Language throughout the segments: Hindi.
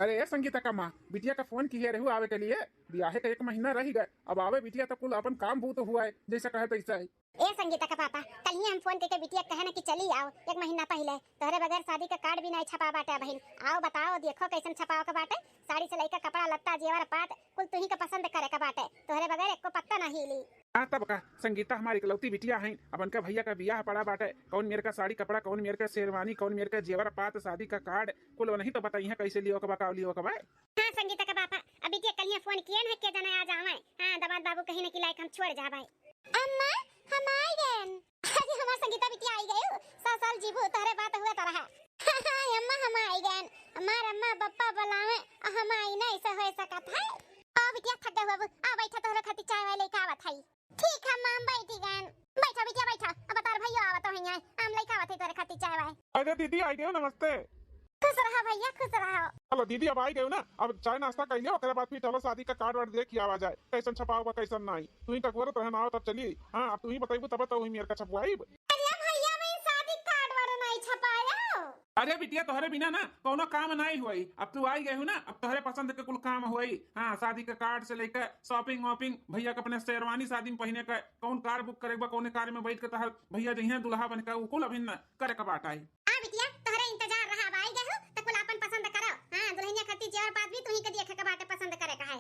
अरे ए संगीता का माँ बिटिया का फोन किए रहू आवे के लिए। ब्याहे का 1 महीना रह गए, अब आवे बिटिया तो कुल अपन काम भूत हुआ है, जैसा कहे तैसा है। ए संगीता का पापा, कल ही हम फोन करके बिटिया कहे ना कि चली आओ 1 महीना पहले। तोहरे बगैर शादी का कार्ड भी नहीं छपा बाटे बहन। आओ बताओ देखो कैसन छपाओ का बाटे। साड़ी से लेकर कपड़ा लत्ता जेवर पात कुल तुही का पसंद करे का बाटे। तोहरे बगैर एको पत्ता नहीं ली। तब का संगीता हमारी इकलौती बिटिया है। अपन का भैया का बियाह पड़ा बाटे, कौन मेरे का साड़ी कपड़ा, कौन मेरे का शेरवानी, कौन मेरे का जेवर पात, शादी का कार्ड कुल नहीं तो बताइए कैसे लियो का बताओ लियो का भाई। हाँ संगीता का पापा, अभी बिटिया कल ही फोन किए ना के जाने आ जावे। हां दामाद बाबू कहीं न कि लायक हम छोड़ जा भाई। अम्मा हम आई गए। आज हमार संगीता बिटिया आई गए। 100 साल जीबू तोहरे बात हुआ तरह। हां अम्मा हम आई गए। हमार अम्मा पप्पा बुलावे हम आई नहीं से होए सकत है। आ बिटिया थक गए हो, आ बैठा तोहरे खातिर चाय वाले लेके आवत है। ठीक है मां बैठी गए। बैठा बिटिया बैठा। अब तार भैया आवत है यहां, हम लेके आवत है तोहरे खातिर चाय वाले। अरे दीदी आई गए, नमस्ते। खुश रहा भैया खुश रहो। चलो दीदी अब आई गए ना, अब चाय नाश्ता कर लियो, ओकरे बाद फिर चलो शादी का कार्ड वार्ड देख के आवा जाए, कैसन छपाओ कैसन नहीं। तू ही का गोरत रहना हो तब चली। हां अब तू ही बताइबू तब तो वही मेरे का छपवाई। अरे भैया मैं शादी कार्ड वाला नहीं छपाया। अरे बिटिया तोहरे बिना ना कोनो काम नहीं हुई। अब तू आई गए हो ना, अब तोहरे पसंद के कुल काम हुई। हाँ शादी का कार्ड से लेकर शॉपिंग वॉपिंग, भैया का अपने शेरवानी शादी में पहने का कौन कार बुक करेगा, कौन कार में बैठ के तोहर भैया जहिया दुल्हा बन के कुल अभी न करे का बात आई। हां बिटिया तोहरे इंतजार रहा अब आई गए हो तो कुल अपन पसंद करो। हां दुल्हनिया खातिर जेवर पात भी तू ही के देखे के बाटे पसंद करे का है।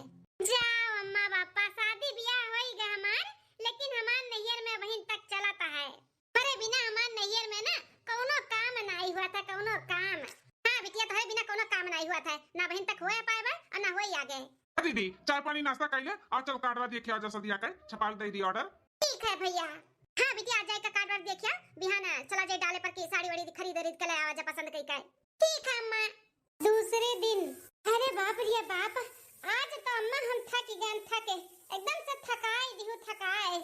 जाओ अम्मा पापा शादी ब्याह होई गए हमार, लेकिन हमार नैयर में बहन तक चलता है। अरे बिना हमार नैयर में ना कोनो काम नहीं हुआ था, कोनो काम। हां बिटिया तोहरे बिना कोनो काम नहीं हुआ था, ना बहन तक होए पाएबा और ना होई आगे। दीदी चाय पानी नाश्ता कर ले, आ चल कार्डवा देखे आ जा सदिया का छपाल दे दी ऑर्डर। ठीक है भैया। हां बिटिया आ जाए का कार्ड वार्ड देखिया, बिहान चला जाए डाले पर की साड़ी वाड़ी खरीद के ले आवा जा पसंद कई का। ठीक है अम्मा। दूसरे दिन अरे बाप रे बाप, आज तो अम्मा हम थक गए, थके एकदम से थकाई दिहु थकाए।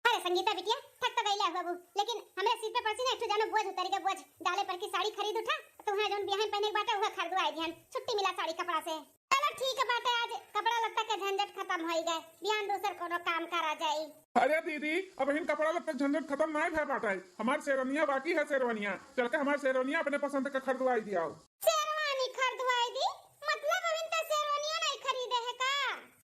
अरे संगीता बिटिया थक तो गईला बाबू, लेकिन हमरे सिर पे पड़सी ना एक जानो बोझ उतारी के बोझ डाले पर की साड़ी खरीद उठा तो वहां जोन बिहान पहने के बाटे वह खरीदवाई ध्यान छुट्टी मिला साड़ी कपड़ा से। चलो ठीक है बाटे, आज कपड़ा लत्ता के झंझट खत्म होई गए, बिहान दूसर कोनो काम करा जाई। अरे दीदी अब इन कपड़ा लत्ता झंझट खत्म नहीं भय पाता है। हमार शेरवानिया बाकी है, शेरवानिया चल के हमार शेरवानिया अपने पसंद का खरीदवाई दिया। शेरवानी खरीदवाई दी मतलब अभी तक शेरवानिया नहीं खरीदे है का?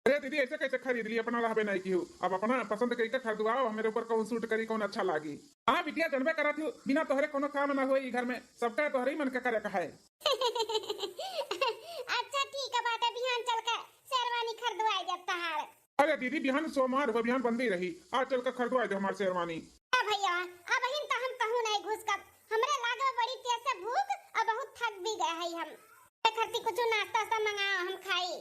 अरे दीदी ऐसे कैसे खरीद ली, अपना रहबे नहीं की हूँ। अब अपना पसंद करके खरीदवाओ, मेरे ऊपर कौन सूट करी कौन अच्छा लागी। हाँ बिटिया जनबे करा थी, बिना तोहरे कोनो काम ना होई घर में, सबका तोहरे ही मन के करे का है। अच्छा ठीक है बाटे, बिहान चल के शेरवानी खरीदवाई दे तहार। अरे दीदी बिहान सोमवार हो, बिहान बंदी रही, आज चल के खरीदवाई दे हमार शेरवानी। भैया अब हिन तो हम कहूं नहीं घुस कर, हमरे लागे बड़ी तेज से भूख और बहुत थक भी गए है हम। खरती कुछ नाश्ता सा मंगाओ हम खाई।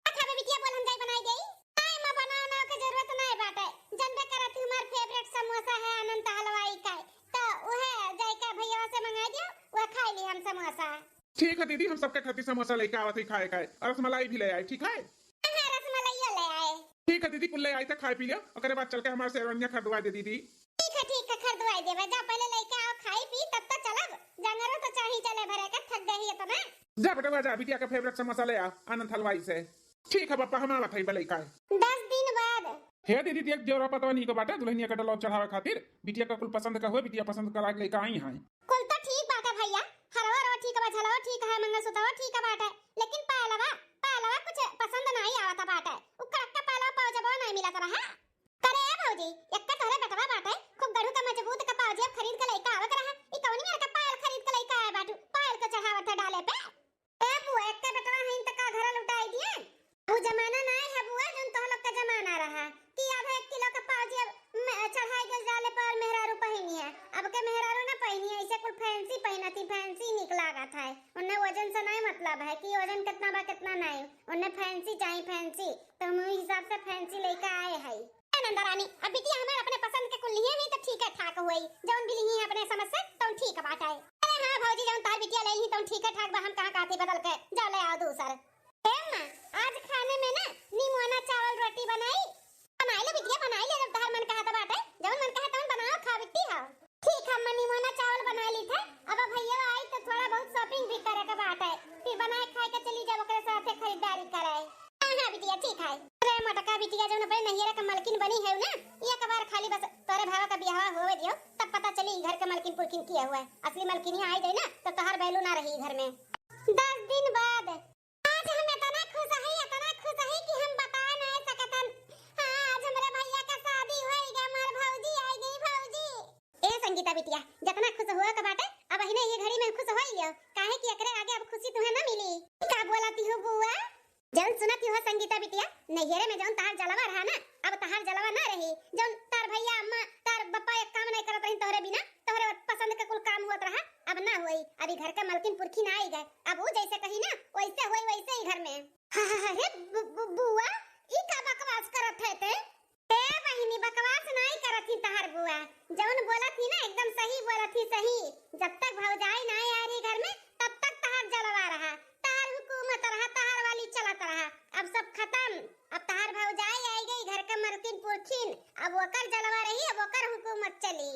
अच्छा बिटिया बोल हम जाई बनाई देई। नहीं मां बनाना के जरूरत नहीं बाटे, जनबे करत हमार फेवरेट समोसा है अनंत हलवाई का, तो वह जाई का भैया से मंगा दियो, वह खाई ली हम समोसा। ठीक है दीदी हम सबके खातिर समोसा लेके आवत ही खाए का, और रसमलाई भी ले आई। ठीक है रसमलाई ले आए। ठीक है दीदी कुल ले आई तो खाए पी लियो, ओकरे बाद चल के हमार शेरवानिया खरीदवा दे दीदी। ठीक है खरीदवाई देबे, जा पहले लेके आओ खाई पी तब तो चलब, जंगरो तो चाही चले भरे का थक गई है तो ना। जा बेटा जा, बिटिया का फेवरेट समोसा ले आ आनंद हलवाई से। ठीक है पापा हम आवत हई बले का 10 दिन बाद। हे दीदी देख जोरा पतवा नहीं को बाटे, दुल्हनिया का डलौ चढ़ावे खातिर बिटिया का कुल पसंद का हो, बिटिया पसंद करा के लेके आई हैं। कुल तो ठीक बाटे भैया, हरवा रो ठीक बा, झलवा ठीक है, मंगलसूत्रवा ठीक बाटे, लेकिन पालवा कुछ पसंद नहीं आवता बाटे। उक्का का पालवा पावजबो नहीं मिलत रहा। करे भौजी एक्का तोरे बेटवा बाटे, खूब गढ़ू का मजबूत का पावजेब खरीद के लेके आवत रहा। ई कौनी मेरे का पायल खरीद के लेके आया बाटू, पायल को चढ़ावत है डाले पे। ए बुआ एक्का बेटवा हिन तक का घर लुटाई दिए। वो जमाना नहीं है बुआ जोन तो लोग का जमाना रहा कि आधा 1 किलो का पावजेब चढ़ाई के डाले पर मेहरारू पहिनी है। अब के मेहरारू ना पहिनी है, इसे कुल फैंसी पहनती, फैंसी निक लागत है। उन्हें वजन से नहीं मतलब है कि वजन कितना बा कितना नहीं, उन्हें फैंसी चाहिए फैंसी, तो हम उस हिसाब से फैंसी लेके आए हैं। नंदरानी अब बिटिया हमारे अपने पसंद के कुल लिए ही तो ठीक है ठाक हुई, जौन भी लिए अपने समझ से तो ठीक बात है। अरे हां भौजी जौन तार बिटिया ले ही तो ठीक है ठाक बा, हम कहां काती बदल के जा ले आओ दूसर। मां आज खाने में ना नीमोना चावल रोटी बनाई लो बिटिया, बनाई ले, जब तार मन कहा था बाटे, जौन मन कहा तौन बनाओ खा बिट्टी हां। ठीक है मैं नीमोना चावल बना ली था, अब भैया आई तो थोड़ा बहुत शॉपिंग भी करे का बात है, फिर बनाए खाए के चली जाओ ओकरे साथे खरीदारी कराए। हां बिटिया ठीक है। अरे मटका बिटिया जौन अपने नैहरा का मालकिन बनी है ना, ये कबार खाली बस तोरे भावा का बियाह होवे दियो तब पता चली घर के मालकिन पुरकिन किया हुआ है। असली मालकिन आई जाए ना तो तोहर वैल्यू ना रही घर में। 10 दिन बाद आज संगीता बिटिया नैहरे में जौन तार जलवा रहा ना, अब तार जलवा ना रही। जौन तार भैया अम्मा तार बप्पा एक काम नहीं करत रही तोहरे बिना, तोहरे पसंद के कुल काम होत रहा, अब ना होई। अभी घर का मलकिन पुरखी ना आई गए, अब वो जैसे कही ना वैसे होई, वैसे ही घर में। अरे बुआ ई का बकवास करत है ते? ए बहिनी बकवास नहीं करत ही तहार बुआ, जौन बोलत ही ना एकदम सही बोलत ही, सही। जब तक भौजाई ना आ रही घर में तब तक तहार जलवा रहा, तहार हुकूमत रहा, तहार वाली चलत रहा। अब सब खत्म, अब तहार भौजाई आई गई, घर का मलकिन पुरखिन, अब ओकर जलवा रही, अब ओकर हुकूमत चली।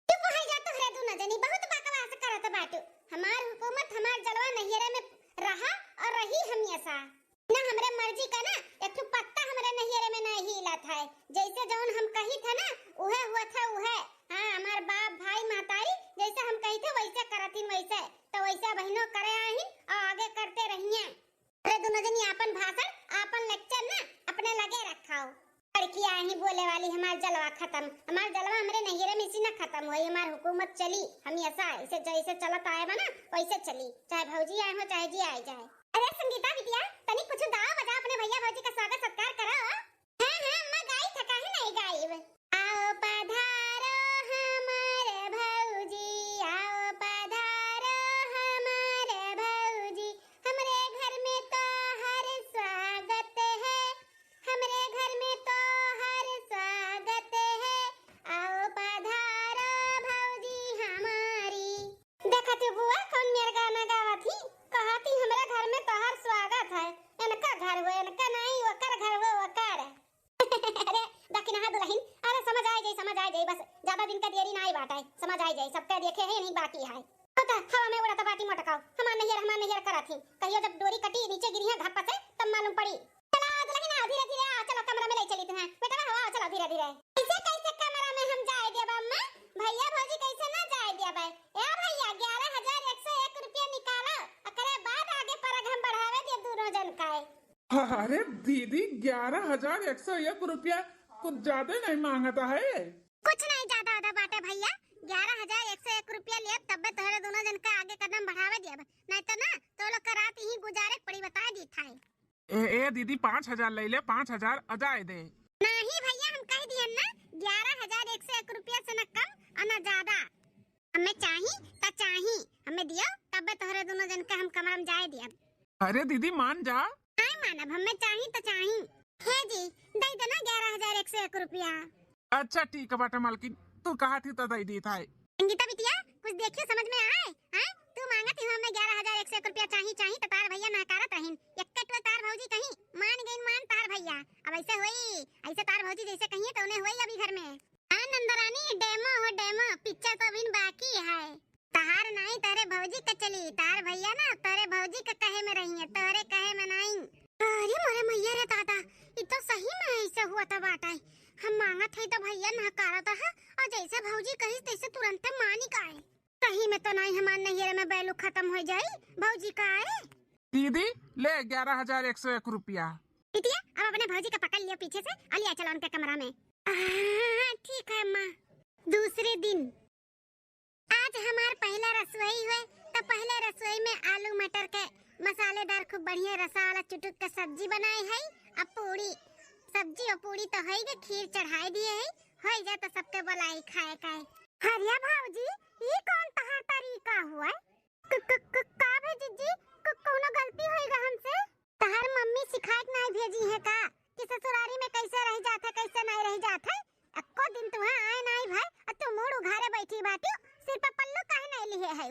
चुप हो जा तोहरे दोनों जनी, बहुत बकवास करत बाटू। हमार हुकूमत हमार जलवा नैहरे में रहा और रही हमेशा ना, हमरे मर्जी का ना एक ठो पत्ता हमरे नैहरे में नहीं हिलत है। जैसे जौन हम कही था ना उहे हुआ था उहे। हां हमार बाप भाई महतारी जैसे हम कही थे वैसे करथिन, वैसे तो वैसे बहनों करे आहिन और आगे करते रहिए। अरे दोनों जनी अपन भाषण अपन लेक्चर ना अपने लगे रखाओ। लड़की आही बोले वाली हमार जलवा खत्म, हमार जलवा हमरे नैहरे में इसी ना खत्म होई, हमार हुकूमत चली हमेशा ऐसे जैसे चलत आए बना वैसे चली, चाहे भौजी आए हो चाहे जी आए जाए। अरे संगीता बिटिया तनी कुछ दाव बजा, अपने भैया भौजी का स्वागत सत्कार करो। हां हां मैं गाई था, काहे नहीं गाइब। आओ पधारो हमारे भौजी, आओ पधारो हमारे भौजी, हमरे घर में तो हर स्वागत है, हमरे घर में तो हर स्वागत है, आओ पधारो भौजी हमारी। देखा तू बुआ कौन मेरा गाना गावा थी, कहती हमरा घर में तोहर स्वागत है। इनका घर हो इनका नहीं, ओकर घर हो ओकर। अरे दक्षिण हाथ दुल्हन, अरे समझ आ जाए बस ज्यादा दिन का देरी ना आई बात है, समझ आ जाए सबका देखे है नहीं बाकी है। होता हवा में उड़ाता बाटी मटकाओ, हमार नैहर करा थी, कहियो जब डोरी कटी नीचे गिरी है घप्पा से तब मालूम पड़ी। चलो दुल्हन आओ धीरे धीरे आओ, चलो कमरा में ले चली तुम्हें बेटा, हवा चलो धीरे धीरे। कैसे कैसे कमरा में हम जाए देब अम्मा, भैया भौजी कैसे ना जाए देब। ए भैया 11,101 रुपया निकालो, एकरे बाद आगे परग हम बढ़ावे दे दोनों जन का। अरे दीदी 11,101 रुपया कुछ ज्यादा नहीं मांगता है? कुछ नहीं ज्यादा आधा बाटे भैया, 11,101 रुपया ले तब तोहरे दोनों जन का आगे कदम बढ़ावे देब, नहीं तो ना तो लोग करात ही गुजारे पड़ी बता दी था। ए दीदी 5,000 ले ले, 5,000 अजाए दे। नहीं भैया हम कह दिए ना 11,101 रुपया से न कम और न ज्यादा, हमें चाहिए तो चाहिए, हमें दियो तब तोहरे दोनों जन का हम कमरा में जाए दिया। अरे दीदी मान जा। नहीं मानब, हमें चाहिए तो चाहिए। है जी दे देना 11,101 रुपया। अच्छा ठीक है बेटा मालकिन, तू कहा थी तो दे दी था। संगीता बिटिया कुछ देखियो समझ में आए हैं, तू मांगत ही हमें 11,101 रुपया चाहिए तो तार भैया नकारत रहिन, एक तार भौजी कहीं मान गई मान तार भैया, अब ऐसे होई ऐसे तार भौजी जैसे कहिए तो उन्हें होई अभी घर में। हां नंदरानी डेमो हो डेमो, पिक्चर तो अभी बाकी है, तार नहीं तारे भौजी का चली, तार भैया ना तारे भौजी का कहे में रही है, तारे कहे में नहीं। अरे मोरे मैया रे दादा, ये तो सही में ऐसे हुआ था बाटा, हम मांगत है तो भैया नकारत है और जैसे भौजी कही तैसे तुरंत मानी का है, कहीं में तो नहीं हमार नैहरे में बैलू खत्म हो जाई भौजी का है। दीदी ले 11,101 रुपया। बिटिया अब अपने भौजी का पकड़ लियो पीछे से, अलिया चलो उनके कमरा में। ठीक है अम्मा। दूसरे दिन आज हमार पहला रसोई हुए, तो पहले रसोई में आलू मटर के मसालेदार खूब बढ़िया रसा वाला चुटुक का सब्जी बनाई है, अब पूरी सब्जी और पूरी तो है गे, खीर चढ़ाई दिए है, हो जा तो सबके बुलाई खाए खाए। हरिया भौजी ये कौन तहार तरीका हुआ का भेजी जी, कोनो गलती होईगा हमसे? तहार मम्मी सिखाए नहीं भेजी है का कि ससुरारी में कैसे रह जाते कैसे नहीं रह जाते? अक्को दिन तुहा आए नहीं भाई और तू मुड़ उघारे बैठी बाटी, सिर पे पल्लू काहे नहीं लिए है?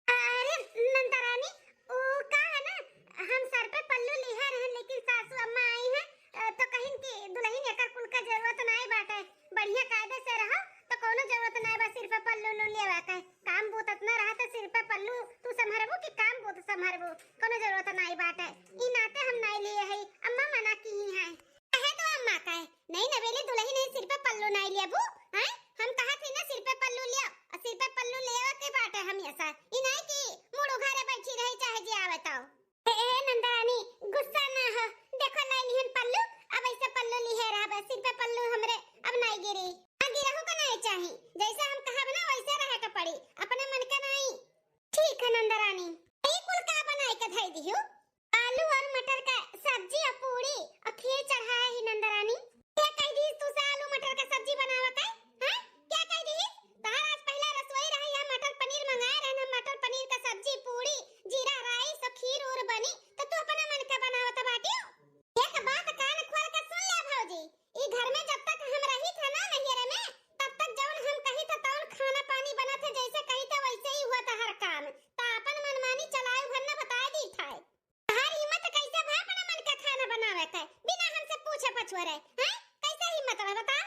अरे नंदरानी ओ का है ना, हम सर पे पल्लू लिए रहे, लेकिन सासू अम्मा आई है तो कहीं की दुल्हन एकर कुल का जरूरत नहीं बाटे, बढ़िया कायदे से रहो तो कोनो जरूरत नहीं बा सिर पे पल्लू लेवा के, काम बूत इतना रहा तो सिर पे पल्लू तू संभारबो कि काम बूत संभारबो, कोनो जरूरत नहीं बाटे, ई नाते हम नहीं लिए है, अम्मा मना की है। कहे तो अम्मा कहे नहीं नवेली दुल्हन है सिर पे पल्लू नहीं लेबू हैं, हम कहा थी ना सिर पे पल्लू लियो, और सिर पे पल्लू लेवा के बाटे हमेशा, ई नहीं कि मुड़ उघारे बैठी रही चाहे जे आवे तो। ए नंदरानी गुस्सा ना हो, देखो लाई लिहन पल्लू, अब ऐसे पल्लू लिए रहा सिर पे पल्लू हमरे अब नहीं गिरी, गिरहू का नहीं चाहिए, जैसे हम कहब ना वैसे रहे के पड़ी, अपने मन के नहीं। ठीक है नंदरानी, ये कुल का बनाई के धई दियो, आलू और मटर का सब्जी और पूरी और ईश्वर है, हैं? कैसे हिम्मत है बता?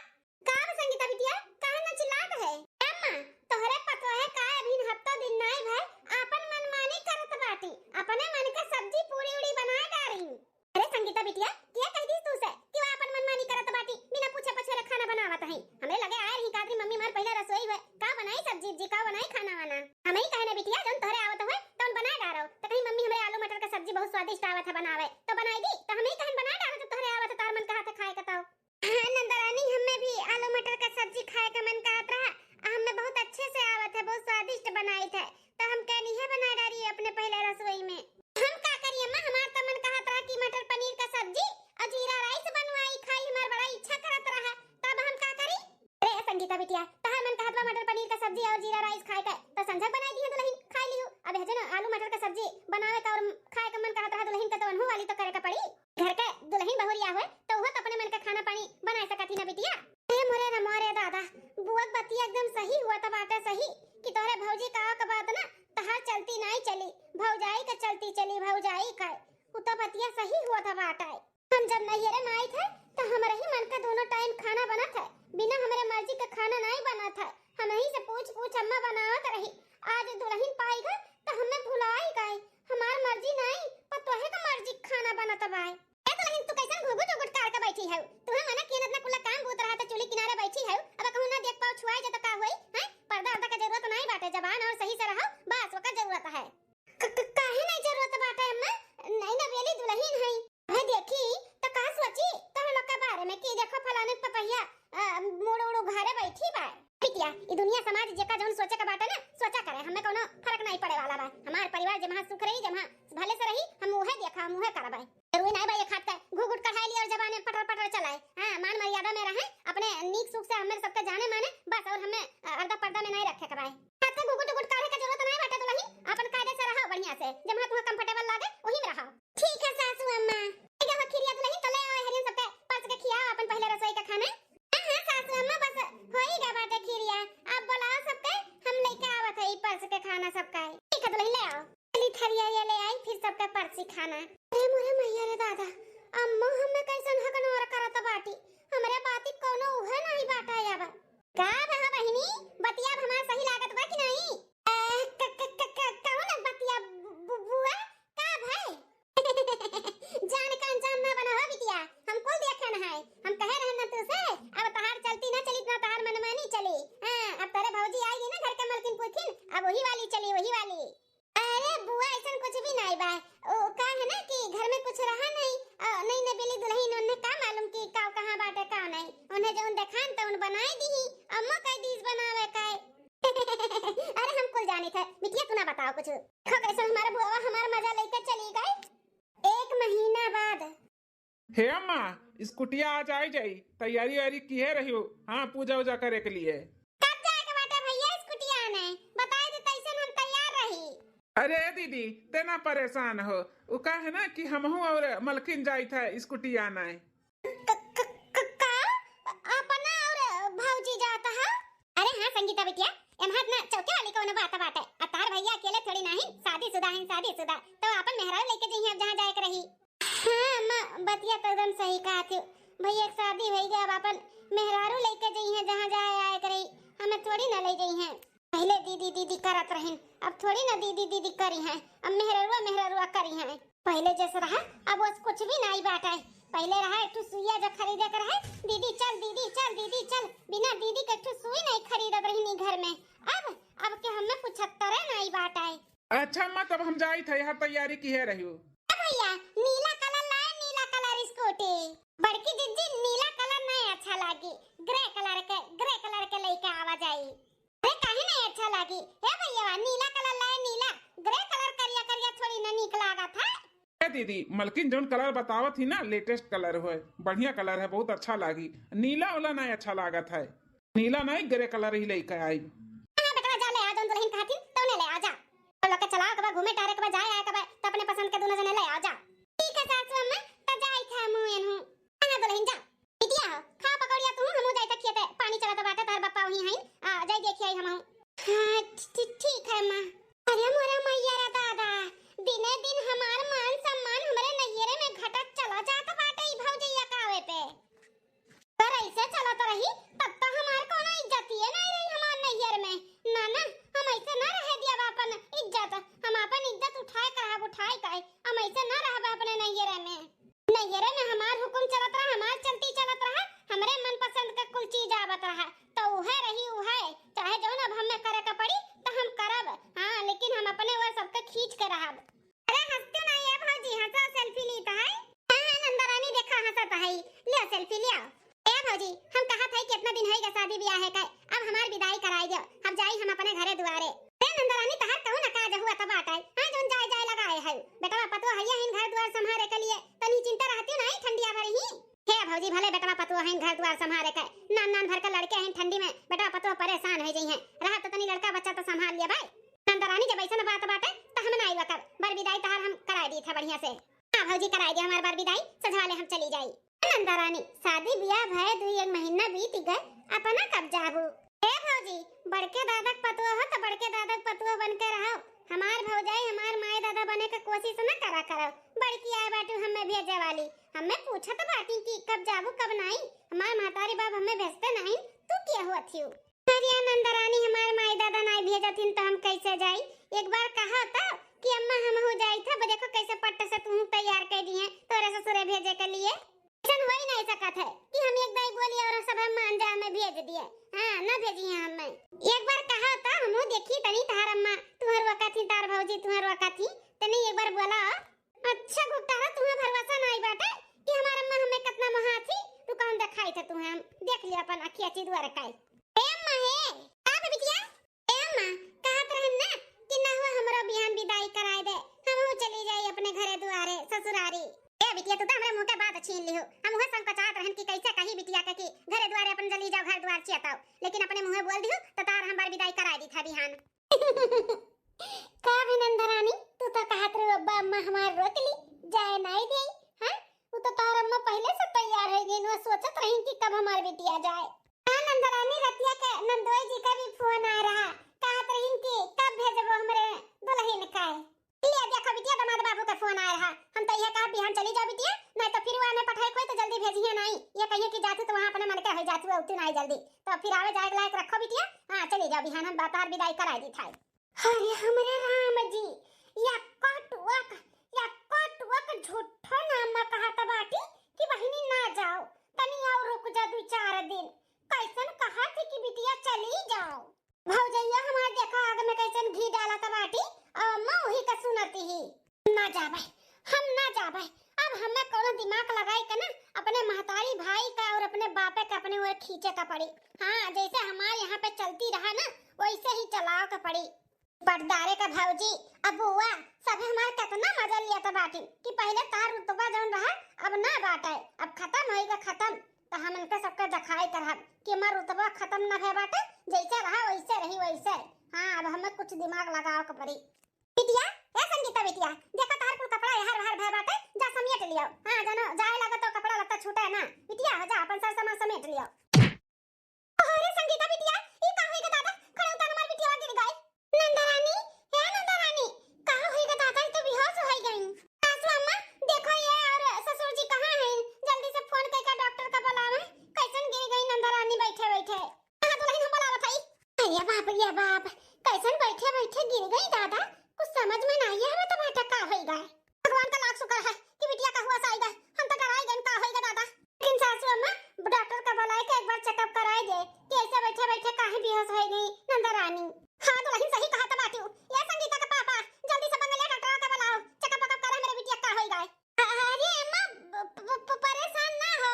का संगीता बिटिया काहे न चिल्लात है? अम्मा तोहरे पतो है का अभी हफ्ता दिन नहीं भर अपन मनमानी करत बाटी, अपने मन के सब्जी पूरी उड़ी बनाए डारी। अरे संगीता बिटिया क्या कह दी तू से कि वो अपन मनमानी करत बाटी बिना पूछे पछोरे खाना बनावत है? हमरे लगे आए रही कादरी मम्मी मार पहले रसोई है का बनाई सब्जी जी का बनाई खाना वाना हमें ही कहने बिटिया जन तोहरे आवत होए तौन बनाए डारो तो कहीं मम्मी हमरे आलू मटर का सब्जी बहुत स्वादिष्ट आवत है बनावे तो बनाई दी तो हमें ही कहन बनाए डारो तो तोहरे आवत तार मन का हाथ खाए कताओ। हां नंदरानी हमें भी आलू मटर का सब्जी खाए का मन कहत रहा, हमें बहुत अच्छे से आवत है, बहुत स्वादिष्ट बनाई थे तो हम कहनी है बना डारी अपने पहले रसोई में। हम का करिए अम्मा हमार तो मन कहत रहा कि मटर पनीर का सब्जी और जीरा राइस बनवाई खाई, हमार बड़ा इच्छा करत रहा तब हम का करी। अरे संगीता बिटिया तहार मन कहत बा मटर पनीर का सब्जी और जीरा राइस खाए के तो संझक बनाई दी है दुल्हन खा लियो। अब है ना आलू मटर का सब्जी बनावे का और खाए का मन कहत रहा दुल्हन का तो अनहु वाली तो करे का पड़ी, घर के दुल्हन बहुरिया होए तो वो तो अपने मन का खाना पानी बना सकती ना बिटिया। ए मोरे न मोरे दादा बुआक बतिया एकदम सही हुआ था बात सही कि तोरे भौजी का बात ना तहार चलती नहीं चली भौजाई का चलती चली भौजाई का उता बतिया सही हुआ था बात है। हम जब नैहरे में आई थे तो हमारे ही मन का दोनों टाइम खाना बना था, बिना हमारे मर्जी का खाना नहीं बना था, हम ही से पूछ अम्मा बनावत रही। आज दुल्हन पाई गए तो हमें भुला ही गए, हमार मर्जी नहीं पर तोहे का मर्जी खाना बनत बाई। ए दुल्हन तू कैसन घुघु जुगुट कार के बैठी है? तुम्हें मना किया इतना कुल काम भूत रहा था चूल्हे किनारे बैठी है, अब कहूं ना देख पाओ छुआई जे तो का होई हैं? पर्दा अर्दा का जरूरत नहीं बाटे, जबान और सही से रहो बस वका जरूरत है। काहे नहीं जरूरत बाटे अम्मा? नहीं ना बेली दुल्हन है है देखी तो का सोची तोहर लोग के बारे में कि देखो फलाने पपैया मोड़ उड़ घरे बैठी बा। बिटिया ई दुनिया समाज जेका जौन सोचे का बाटे ना सोचा करे, हमें कोनो फर्क नहीं पड़े वाला बा। हमार परिवार जहाँ सुख रही जहाँ भले से रही हम उहे देखा हम उहे करबै, जरूरी नहीं बा ये खाते घुघुट कढ़ाई ली और जबान में पटर पटर चलाए। हां मान मर्यादा में रहे अपने नीक सुख से हमें सबके जाने माने बस, और हमें अर्धा पर्दा में नहीं रखे कराए। खाते घुघुट घुघुट काढ़े का जरूरत नहीं बाटे दुल्हन, अपन कायदे से रहो बढ़िया से जहाँ तुम्हें कंफर्टेबल लागे वहीं में रहो। ठीक है सासू अम्मा एगा खिरिया दुल्हन तो ले आओ हरियन सबके पास के खिया अपन पहले रसोई का खाना। हां सासू अम्मा बस होई गा बाटे खिरिया अब बुलाओ सबके हम लेके आवत है पर्स के खाना सबका। ठीक है दुल्हन ले आओ चली थरिया ये ले आई फिर सबका पर्सी खाना। अरे मोरे मैया रे दादा अम्मा हमें कैसन हकन और करत बाटी, हमरे बाती कोनो उहे नहीं बाटा याबा का बहा बहिनी बतिया हमार सही लागत बा कि नहीं? कौन बतिया बुआ का भाई जान का अनजान ना बना हो बिटिया, हमको देखन है हम कहे रहे ना तू से अब तहार चलती ना चली ना तहार मनमानी चली। हां अब तेरे भौजी आएगी ना घर के मलकिन पुरखिन अब वही वाली चली वही वाली। अरे बुआ ऐसा कुछ भी नहीं बा, ओ का है ना कि घर में कुछ रहा नहीं नहीं ने बेली दुल्हन उन्हें का मालूम कि का कहां बाटे का नहीं, उन्हें जो देखान तो उन बनाई दी अम्मा कह दीस बनावे काय अरे हम कुल जाने थे बिटिया तू ना बताओ कुछ खो कैसे हमारा बुआ हमारा मजा लेकर चली गई। एक महीना बाद हे अम्मा स्कूटिया आज आई जाई तैयारी वारी की है रही हो? हाँ पूजा उजा करे के लिए कब जाए के बाटे भैया स्कूटिया आने बताए दे तैसे हम तैयार रही। अरे दीदी तेना परेशान हो उ का है ना कि हमहू और मलकिन जाई था स्कूटी आना है। अपना और भौजी जाता है? अरे हाँ संगीता बिटिया एमहत ना चौके वाली कोनो बात बाटे अतार भैया अकेले थोड़ी नहीं शादीशुदा तो अपन मेहरारू लेके जइए अब जहां जाए के रही। हां अम्मा बतिया तो एकदम सही कहा थी भैया एक शादी भई गई अब अपन मेहरारू लेके जइए जहां जाए आए के रही, हमें थोड़ी ना ले जइए। पहले दीदी दीदी करत रहन अब थोड़ी ना दीदी दीदी करी हैं, अब मेहरारुआ करी हैं। पहले जैसे रहा अब वो कुछ भी नहीं बाटा है, पहले रहा एक सुइया जो खरीदे कर है दीदी चल बिना दीदी के एक सुई नहीं खरीदत रही घर में, अब के हमें 75 नहीं बाटा है। अच्छा अम्मा तब हम जाई थे यहाँ तैयारी की है रही हो। भैया नीला कलर लाए नीला कलर स्कूटी बड़की दीदी नीला कलर नहीं अच्छा लागी ग्रे कलर के लेके आवा जाई। अरे काहे नहीं अच्छा लागी हे भैया नीला कलर लाए नीला ग्रे कलर करिया थोड़ी ना निक लागा था। दीदी मलकिन जोन कलर बतावत थी ना लेटेस्ट कलर है बढ़िया कलर है बहुत अच्छा लागी, नीला वाला नहीं अच्छा लागत है, नीला नहीं ग्रे कलर ही लेके आई। हां बेटा जा ले आ जोन दुल्हन खाती तो ने ले आ जा तो लोग के चलाओ के घूमे टारे के जाए आए के तो अपने पसंद के दोनों जने ले आ जा। ठीक है सासू अम्मा तो जाई था मुएन हूं हां दुल्हन जा बिटिया खा पकड़िया तू हमू जाई त खेते पानी चलत बाटे तार बापा वही है आ जाई देखी आई हम। हां ठीक है मां। अरे मोरे मैया रे दादा दिने दिन हमार मान सम्मान हमरे नैहरे में घटत चला जात बाटे ई भौजैया कावे पे। नैयरे में हमार हुकुम चलत रहा, हमार चलती चलत रहा, हमरे मन पसंद का कुल चीज आवत रहा, तो उहे रही उहे, चाहे जौन अब हमें करे का पड़ी तो हम करब। हां लेकिन हम अपने वो सबके खींच के रहब। अरे हंसते नहीं है भौजी, हंसा सेल्फी लेता है। हां नंदरानी देखा हंसत है, ले सेल्फी ले। ए भौजी हम कहा था कि इतना दिन होइगा शादी ब्याह है का, अब हमार विदाई कराई दो, अब जाई हम अपने घरे दुआरे। ए नंदरानी तहार कहू ना काज हुआ तब आटाई, हां जोन जाय जाय लगाए है बेटा पतो हैया इन घर द्वार संभाले के लिए तनी चिंता रहती नहीं ठंडिया भर ही। हे भौजी भले बेटा पतो है घर द्वार संभाले के, नान नान भर के लड़के हैं ठंडी में बेटा पतो परेशान हो जाई हैं, रहा तो तनी लड़का बच्चा तो संभाल लिया भाई। नंदरानी जब ऐसा बात बाटे त हम नाई वकर बर विदाई तहार हम कराई दी था बढ़िया से। हां भौजी कराई दे हमार बर विदाई, सजवाले हम चली जाई। नंदरानी शादी ब्याह भय 2 महीना बीत गए, अपना कब जाबू। ए भौजी बड़के दादा पतुआ हो तो बड़के दादा पतुआ बन के रहो, हमार भौजाई हमार माय दादा बने के कोशिश न करा करो। बड़की आए बाटू हमें भेजे वाली, हमें पूछत बाटी कि कब जाबू कब नहीं, हमार मातारी बाप हमें भेजते नहीं, तू क्या हुआ थी। अरे नंदरानी हमार माय दादा नहीं भेजतिन तो हम कैसे जाई। एक बार कहा था कि अम्मा हम हो जाई था, देखो कैसे पट्ट से तू तैयार कर दी है तोरे ससुरे भेजे के लिए। ऐसा हो ही नहीं सकत है कि हम एक दाई बोली और सब हम मान जा हमें भेज दिए। हां ना भेजी है हमें। एक बार कहा था हमहु देखी तनी तार अम्मा तुहर वका थी, तार भौजी तुहर वका थी तनी एक बार बोला। अच्छा गुप्तारा तुम्हें भरोसा नहीं बाटे कि हमार अम्मा हमें कितना महा थी, तू कौन दिखाई थे तुम्हें, हम देख लिया अपन अखिया ची द्वार काई। ए अम्मा है का बिटिया, ए अम्मा कहत रहन ना कि ना हो हमरो बिहान विदाई कराई दे, हमहु चली जाई अपने घरे दुआरे ससुरारी। ए बिटिया तू तो हमरे मुंह के बात छीन लिहो, हम वह संकचात रहन कि कैसे कही बिटिया के कि घरे द्वारे अपन जली जाओ घर द्वार चिताओ, लेकिन अपने मुंह बोल दियो त तार हम बार विदाई कराई दी था बिहान। का नंदरानी तू तो कहत रे अब्बा अम्मा हमार रोक ली जाए नहीं दे। हां वो तो तार अम्मा पहले से तैयार है गई, वो सोचत रही कि कब हमार बिटिया जाए। हां नंदरानी रतिया के नंदोई जी का भी फोन आ रहा, कहत रही कि कब भेजबो हमरे दुल्हन का। ले देखो बिटिया दामाद बाबू का फोन आ रहा, हम तो यह कहा बिहान चली जाओ बिटिया, नहीं तो फिर वहां में पठाई कोई तो जल्दी भेजिए नहीं, ये कहिए कि जातू तो वहां अपने मन के हो जातू उतनी नहीं जल्दी, तो फिर आवे जाए लायक रखो बिटिया। हां चली जाओ बिहान हम बातार विदाई कराई दी था। अरे हमरे राम जी या कटुआ झूठो नाम कहत बाटी कि बहिनी ना जाओ तनी और रुक जा 2-4 दिन, कैसन कहा थी कि बिटिया चली जाओ। भौजैया हमार देखा आग में कैसन घी डाला था बाटी, अम्मा वही का सुनती ही ना जाबे, हम ना जाबे। अब हमें कोनो दिमाग लगाई के ना अपने महतारी भाई का और अपने बापे का अपने वो खींचे का पड़ी। हां जैसे हमारे यहाँ पे चलती रहा ना वैसे ही चलाओ का पड़ी। पर्दारे का भौजी अबुआ सब हमार कितना मजा लिया था बाटी कि पहले तार रुतबा जौन रहा अब ना बाटे, अब खत्म होएगा खत्म, तो हम इनके सबके दिखाई करब कि हमार रुतबा खत्म ना भे बाटे, जैसे रहा वैसे रही वैसे। हां अब हमें कुछ दिमाग लगाओ के पड़ी। बिटिया ए संगीता बिटिया देखो तार कुल कपड़ा हर भे बाटे, जा समेट लियो। हां जानो जाए लगा तो कपड़ा लत्ता छूटे ना बिटिया, जा अपन सब सामान समेट लियो। अरे संगीता बिटिया ई का होएगा दादा, खड़े उतार हमार बिटिया गिर गई। नंदरानी हे नंदरानी का होएगा दादा, तो बेहोश हो गई। सासू अम्मा देखो ये और ससुर जी कहां हैं, जल्दी से फोन करके डॉक्टर का बुलाओ। कैसन गिर गई नंदरानी बैठे बैठे। हां दुल्हन हम बुलावत हई। अरे बाप कैसन बैठे बैठे गिर गई दादा, कुछ समझ में नहीं आवे तो बेटा का होएगा। भगवान का लाख शुक्र है कि बिटिया का हुआ सही गए, हम तो डराई गए का होएगा दादा। लेकिन सासू अम्मा डॉक्टर का बुलाए के एक बार चेकअप कराई दे कि ऐसे बैठे बैठे काहे बेहोश हो गई नंदरानी। हां दुल्हन सही कहा था बाटू, ये संगीता का पापा जल्दी से बंगले डॉक्टर का बुलाओ, चेकअप करे मेरे बिटिया का होएगा। अरे अम्मा परेशान ना हो,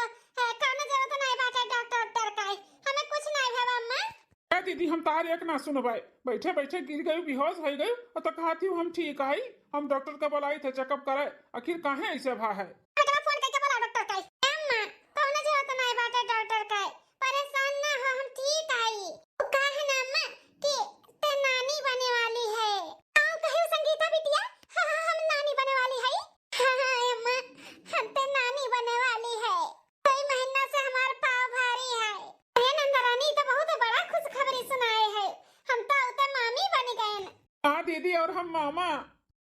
काना जरूरत नहीं बाटे डॉक्टर का, हमें कुछ नहीं भेवा अम्मा। ए दीदी हम तार एक ना सुनबाई, बैठे बैठे गिर गई बेहोश हो गई और तो कहती हूँ हम ठीक है, हम डॉक्टर का बुलाई थे चेकअप करे, आखिर काहे ऐसे भा है। बेटा फोन करके बुला डॉक्टर का। अम्मा कौन जरूरत नहीं बाटे डॉक्टर का, परेशान ना हो हम ठीक आई। काहे ना अम्मा कि ते नानी बने वाली है। आओ कहियो संगीता बिटिया हम नानी बने वाली है। हां अम्मा हम ते नानी बने वाली है, कई महीना से हमार पाँव भारी है। हे नंदरानी तो बहुत बड़ा खुशखबरी सुनाए है, हम तो उते मामी बन गए। हां दीदी और हम मामा।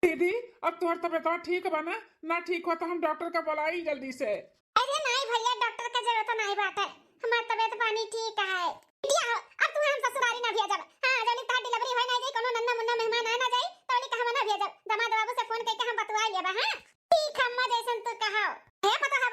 दीदी अब तुम्हारी तबीयत ठीक बना ना, ठीक हो तो हम डॉक्टर का बुलाई जल्दी से। अरे नहीं भैया डॉक्टर का जरूरत नहीं बाटे, हमार तबीयत पानी ठीक है। बिटिया अब तुम्हें हम ससुरारी ना भेजब। हां जल्दी तार डिलीवरी होई ना जाई, कोनो नन्ना मुन्ना मेहमान आ ना जाई तो ओली कहवा ना भेजब, दामाद बाबू से फोन करके हम बतवा लेबा। हां ठीक अम्मा जैसन तू कहो। हे पता है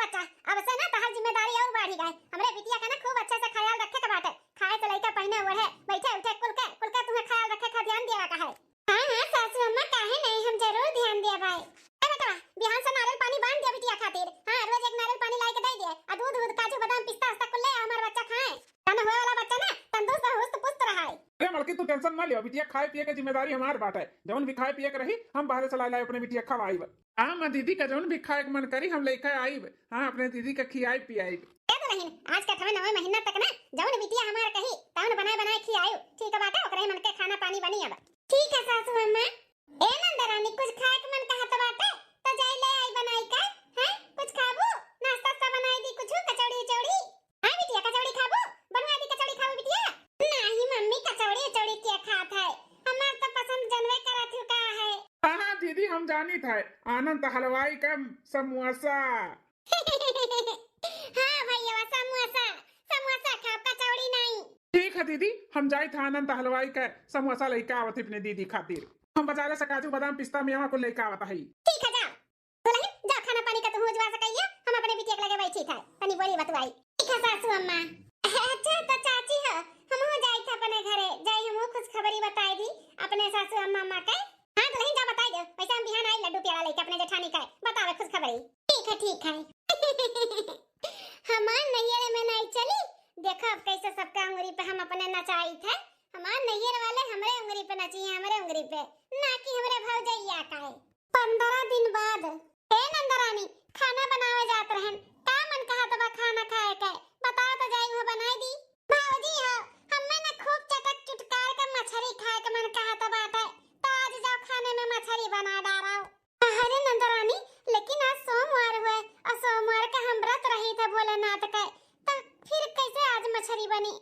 बढ़ी गए। हमरे बिटिया का ना खूब अच्छा से ख्याल रखे के बाटे। खाए तो लइका पहने ओढ़े बैठे उठे कुल के तुम्हें ख्याल रखे का ध्यान देवा का है। हां सासू अम्मा काहे नहीं, हम जरूर ध्यान देब भाई। ए बेटा बिहान से नारियल पानी बांध दे बिटिया खातिर। हां रोज एक नारियल पानी लाई के दे दे आ दूध काजू बादाम पिस्ता कुल ले हमार बच्चा खाए। तन होए वाला बच्चा ना तंदुरुस्त हुस्त पुस्त रहाए। अरे मलकी तू टेंशन ना लियो, बिटिया खाए पिए के जिम्मेदारी हमार बात है। जवन भी खाए पिए के रही हम बाहर से लाई अपने बिटिया खवाईब। हां मां दीदी का जवन भी खाए के मन करी हम लेके आईब। हां अपने दीदी के खियाई पियाईब। ए तो नहीं आज का 9 महीना तक ना जवन बिटिया हमार कही तवन बनाए खियायो। ठीक है बाटे ओकरे मन के खाना पानी बनी अब। ठीक है सासू अम्मा। ए नंदरानी कुछ खाए के मन कहत बाटे तो जाई ले आई बनाई का। हैं कुछ खाबू नाश्ता सा बनाई दी कुछ कचौड़ी चौड़ी। हां बिटिया कचौड़ी खाबू बनवा दी कचौड़ी खाबू बिटिया। नहीं मम्मी कचौड़ी चौड़ी क्या खात है हमार तो पसंद जनवे करत हु का है। हां दीदी हम जानी था आनंद हलवाई का समोसा। हां भैया समोसा समोसा खाओ कचौड़ी नहीं। ठीक है दीदी हम जाई था आनंद हलवाई का समोसा लेके आवत अपने दीदी खातिर। हम बाजार से काजू बादाम पिस्ता मेवा को लेके आवत है। ठीक है जाओ दुल्हन जाओ खाना पानी का तुम हुजवा सकइया हम अपने बिटिया के लगे बैठी था तनी बोली बतवाई। ठीक है सासू अम्मा। अच्छा तो चाची है हम हो जाई था अपने घरे जाई हम खुश खबरी बताई दी अपने सासू अम्मा मां के। हां दुल्हन जा बताई दो पैसा हम बिहान आई लड्डू प्याला लेके अपने जेठानी का बतावे खुश खबरी। ठीक है हमार नैयर में नहीं चली देखो अब कैसे सबका उंगली पे हम अपने नचाई थे। हमार नैयर वाले हमरे उंगली पे नची है हमरे उंगली पे ना कि हमरे भौजैया का है। 15 दिन बाद ए नंदरानी खाना बनावे जात रहन का मन कहा तबा खाना खाए के बताओ तो जाई वो बनाई दी। भौजी हो हमें ना खूब चटक चुटकार का मछली खाए के मन कहा तबा है तो आज जाओ खाने में मछली बना डालो। अरे नंदरानी लेकिन आज सोमवार हुए और सोमवार का हम व्रत रही थे भोलेनाथ का तो फिर कैसे आज मछली बनी।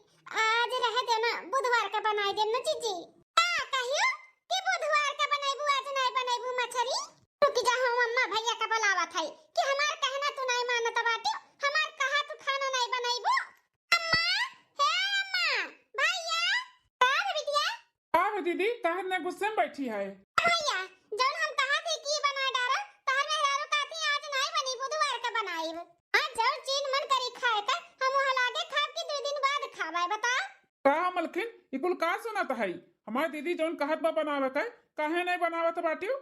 आज रह देना बुधवार का बनाई देम न जीजी। कहियो कि बुधवार का बनाईबू आज नहीं बनाईबू मछली। रुक जा हम अम्मा भैया का बुलावत है कि हमार कहना तू नहीं मानत बाटी हमार कहा तू खाना नहीं बनाईबू। अम्मा हे अम्मा भैया का बिटिया। हां दीदी तहर ने गुस्से में बैठी है। भैया जौन हम कहा थे कि बना डालो तहर मेहरारू कहती आज नहीं बनी बुधवार का बनाईब। आज जब चीन मन करी खाए का हम वहां लागे खाब कि 2 दिन बाद खावे बता। का मलकिन ई कुल का सुनत है हमार दीदी जौन कहत बा बनावे का काहे नहीं बनावत बाटियो।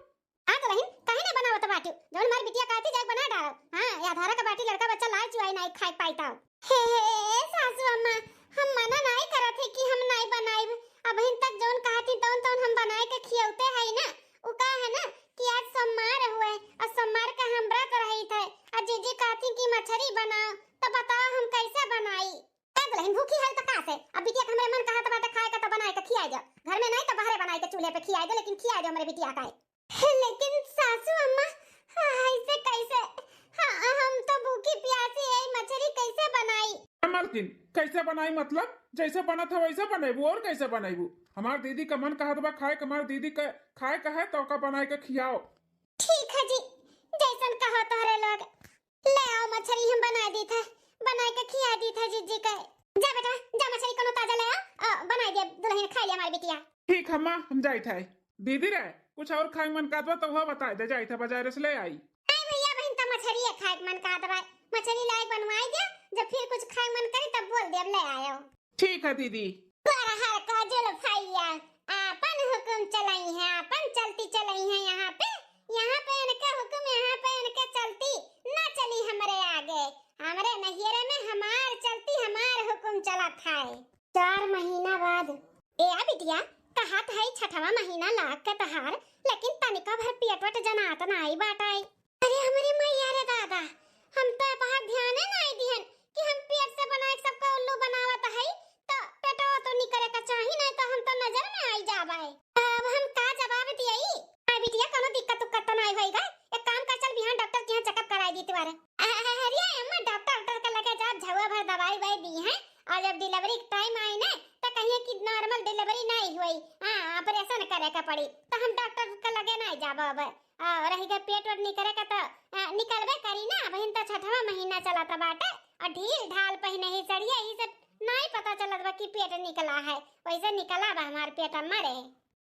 हां तो नहीं काहे नहीं बनावत बाटियो जौन मार बिटिया कहती जाए बना डालो। हां या धारा का बाटी लड़का बच्चा लाल चुआई नहीं खाए पाईता। हे सासू अम्मा हम मना नहीं करत है कि हम नहीं बनाईब अब इन तक जौन कहती तौन हम बनाए के खियौते है ना उ का है ना कि आज सोमवार हुए और सोमवार का हम व्रत रही थे और जीजी कहती कि मछली बनाओ तो बताओ हम कैसे बनाई। दुल्हन भूखी है तो का से अब बिटिया के हमरे मन कहा तो बात खाए का तो बनाए के खियाई दो घर में नहीं तो बाहर बनाए के चूल्हे पे खियाई दो लेकिन खियाई दो हमरे बिटिया का। लेकिन सासू अम्मा ऐसे कैसे हम तो भूखी प्यासी है मछली कैसे बनाई। मलकिन कैसे बनाई मतलब जैसे बना था वैसे बनाईबू और कैसे बनाईबू। हमार दीदी का मन कहत बा खाए के हमार दीदी का खाए का है तो का बनाए के खियाओ। ठीक है जी जैसन कहो तोहरे लोग ले आओ मछली हम बना दी था बनाए के खिया दी था जीजी का। जा बेटा जा मछली कोनो ताजा ले आ बनाई दे दुल्हन खा ले हमारी बिटिया। ठीक है मां हम जाई थे दीदी रे कुछ और खाए मन कहत बा तो वो बता दे जाई थे बाजार से ले आई। नहीं भैया बहन तो मछली खाए मन कहत बा मछली लाई बनवाई दे जब फिर कुछ खाए मन करे तब बोल दे अब ले आयो। ठीक है दीदी। तोरा हर का जुल भैया अपन हुक्म चलाई है अपन चलती चलाई है यहाँ पे इनका हुक्म यहाँ पे इनके चलती ना चली हमरे आगे हमरे नहिरे में हमार चलती हमार हुक्म चलत है। 4 महीना बाद ए आ बिटिया कहत है 6वां महीना लाग के तहार लेकिन तनिका भर पेटवट जनात नहीं बाटाई। अरे हमरे मैया रे दादा हम तो बाहर ध्यान नहीं दिहन कि हम पेट से बनाए सबका उल्लू बनावत है तो पेटवा तो निकले का चाहिए नहीं तो हम तो नजर में आई जाबे। अब हम का जवाब दियई। आ बिटिया कोनो दिक्कत तो नहीं होईगा एक काम कर चल बिहान डॉक्टर के यहाँ चेकअप कराई दी तुम्हारे। अरे अम्मा डॉक्टर के लगे जा झवा भर दवाई वही दी है और जब डिलीवरी टाइम आई ना तो कहिए कि नॉर्मल डिलीवरी नहीं हुई हां ऑपरेशन करे का पड़ी तो हम डॉक्टर के लगे नहीं जाबो अब रही के पेट और निकले का तो निकलबे करी ना बहन तो 6वां महीना चलत बाटे और ढील ढाल पहने ही सड़िया ही सब नहीं पता चलत बा कि पेट निकला है वैसे निकला बा हमार पेट मरे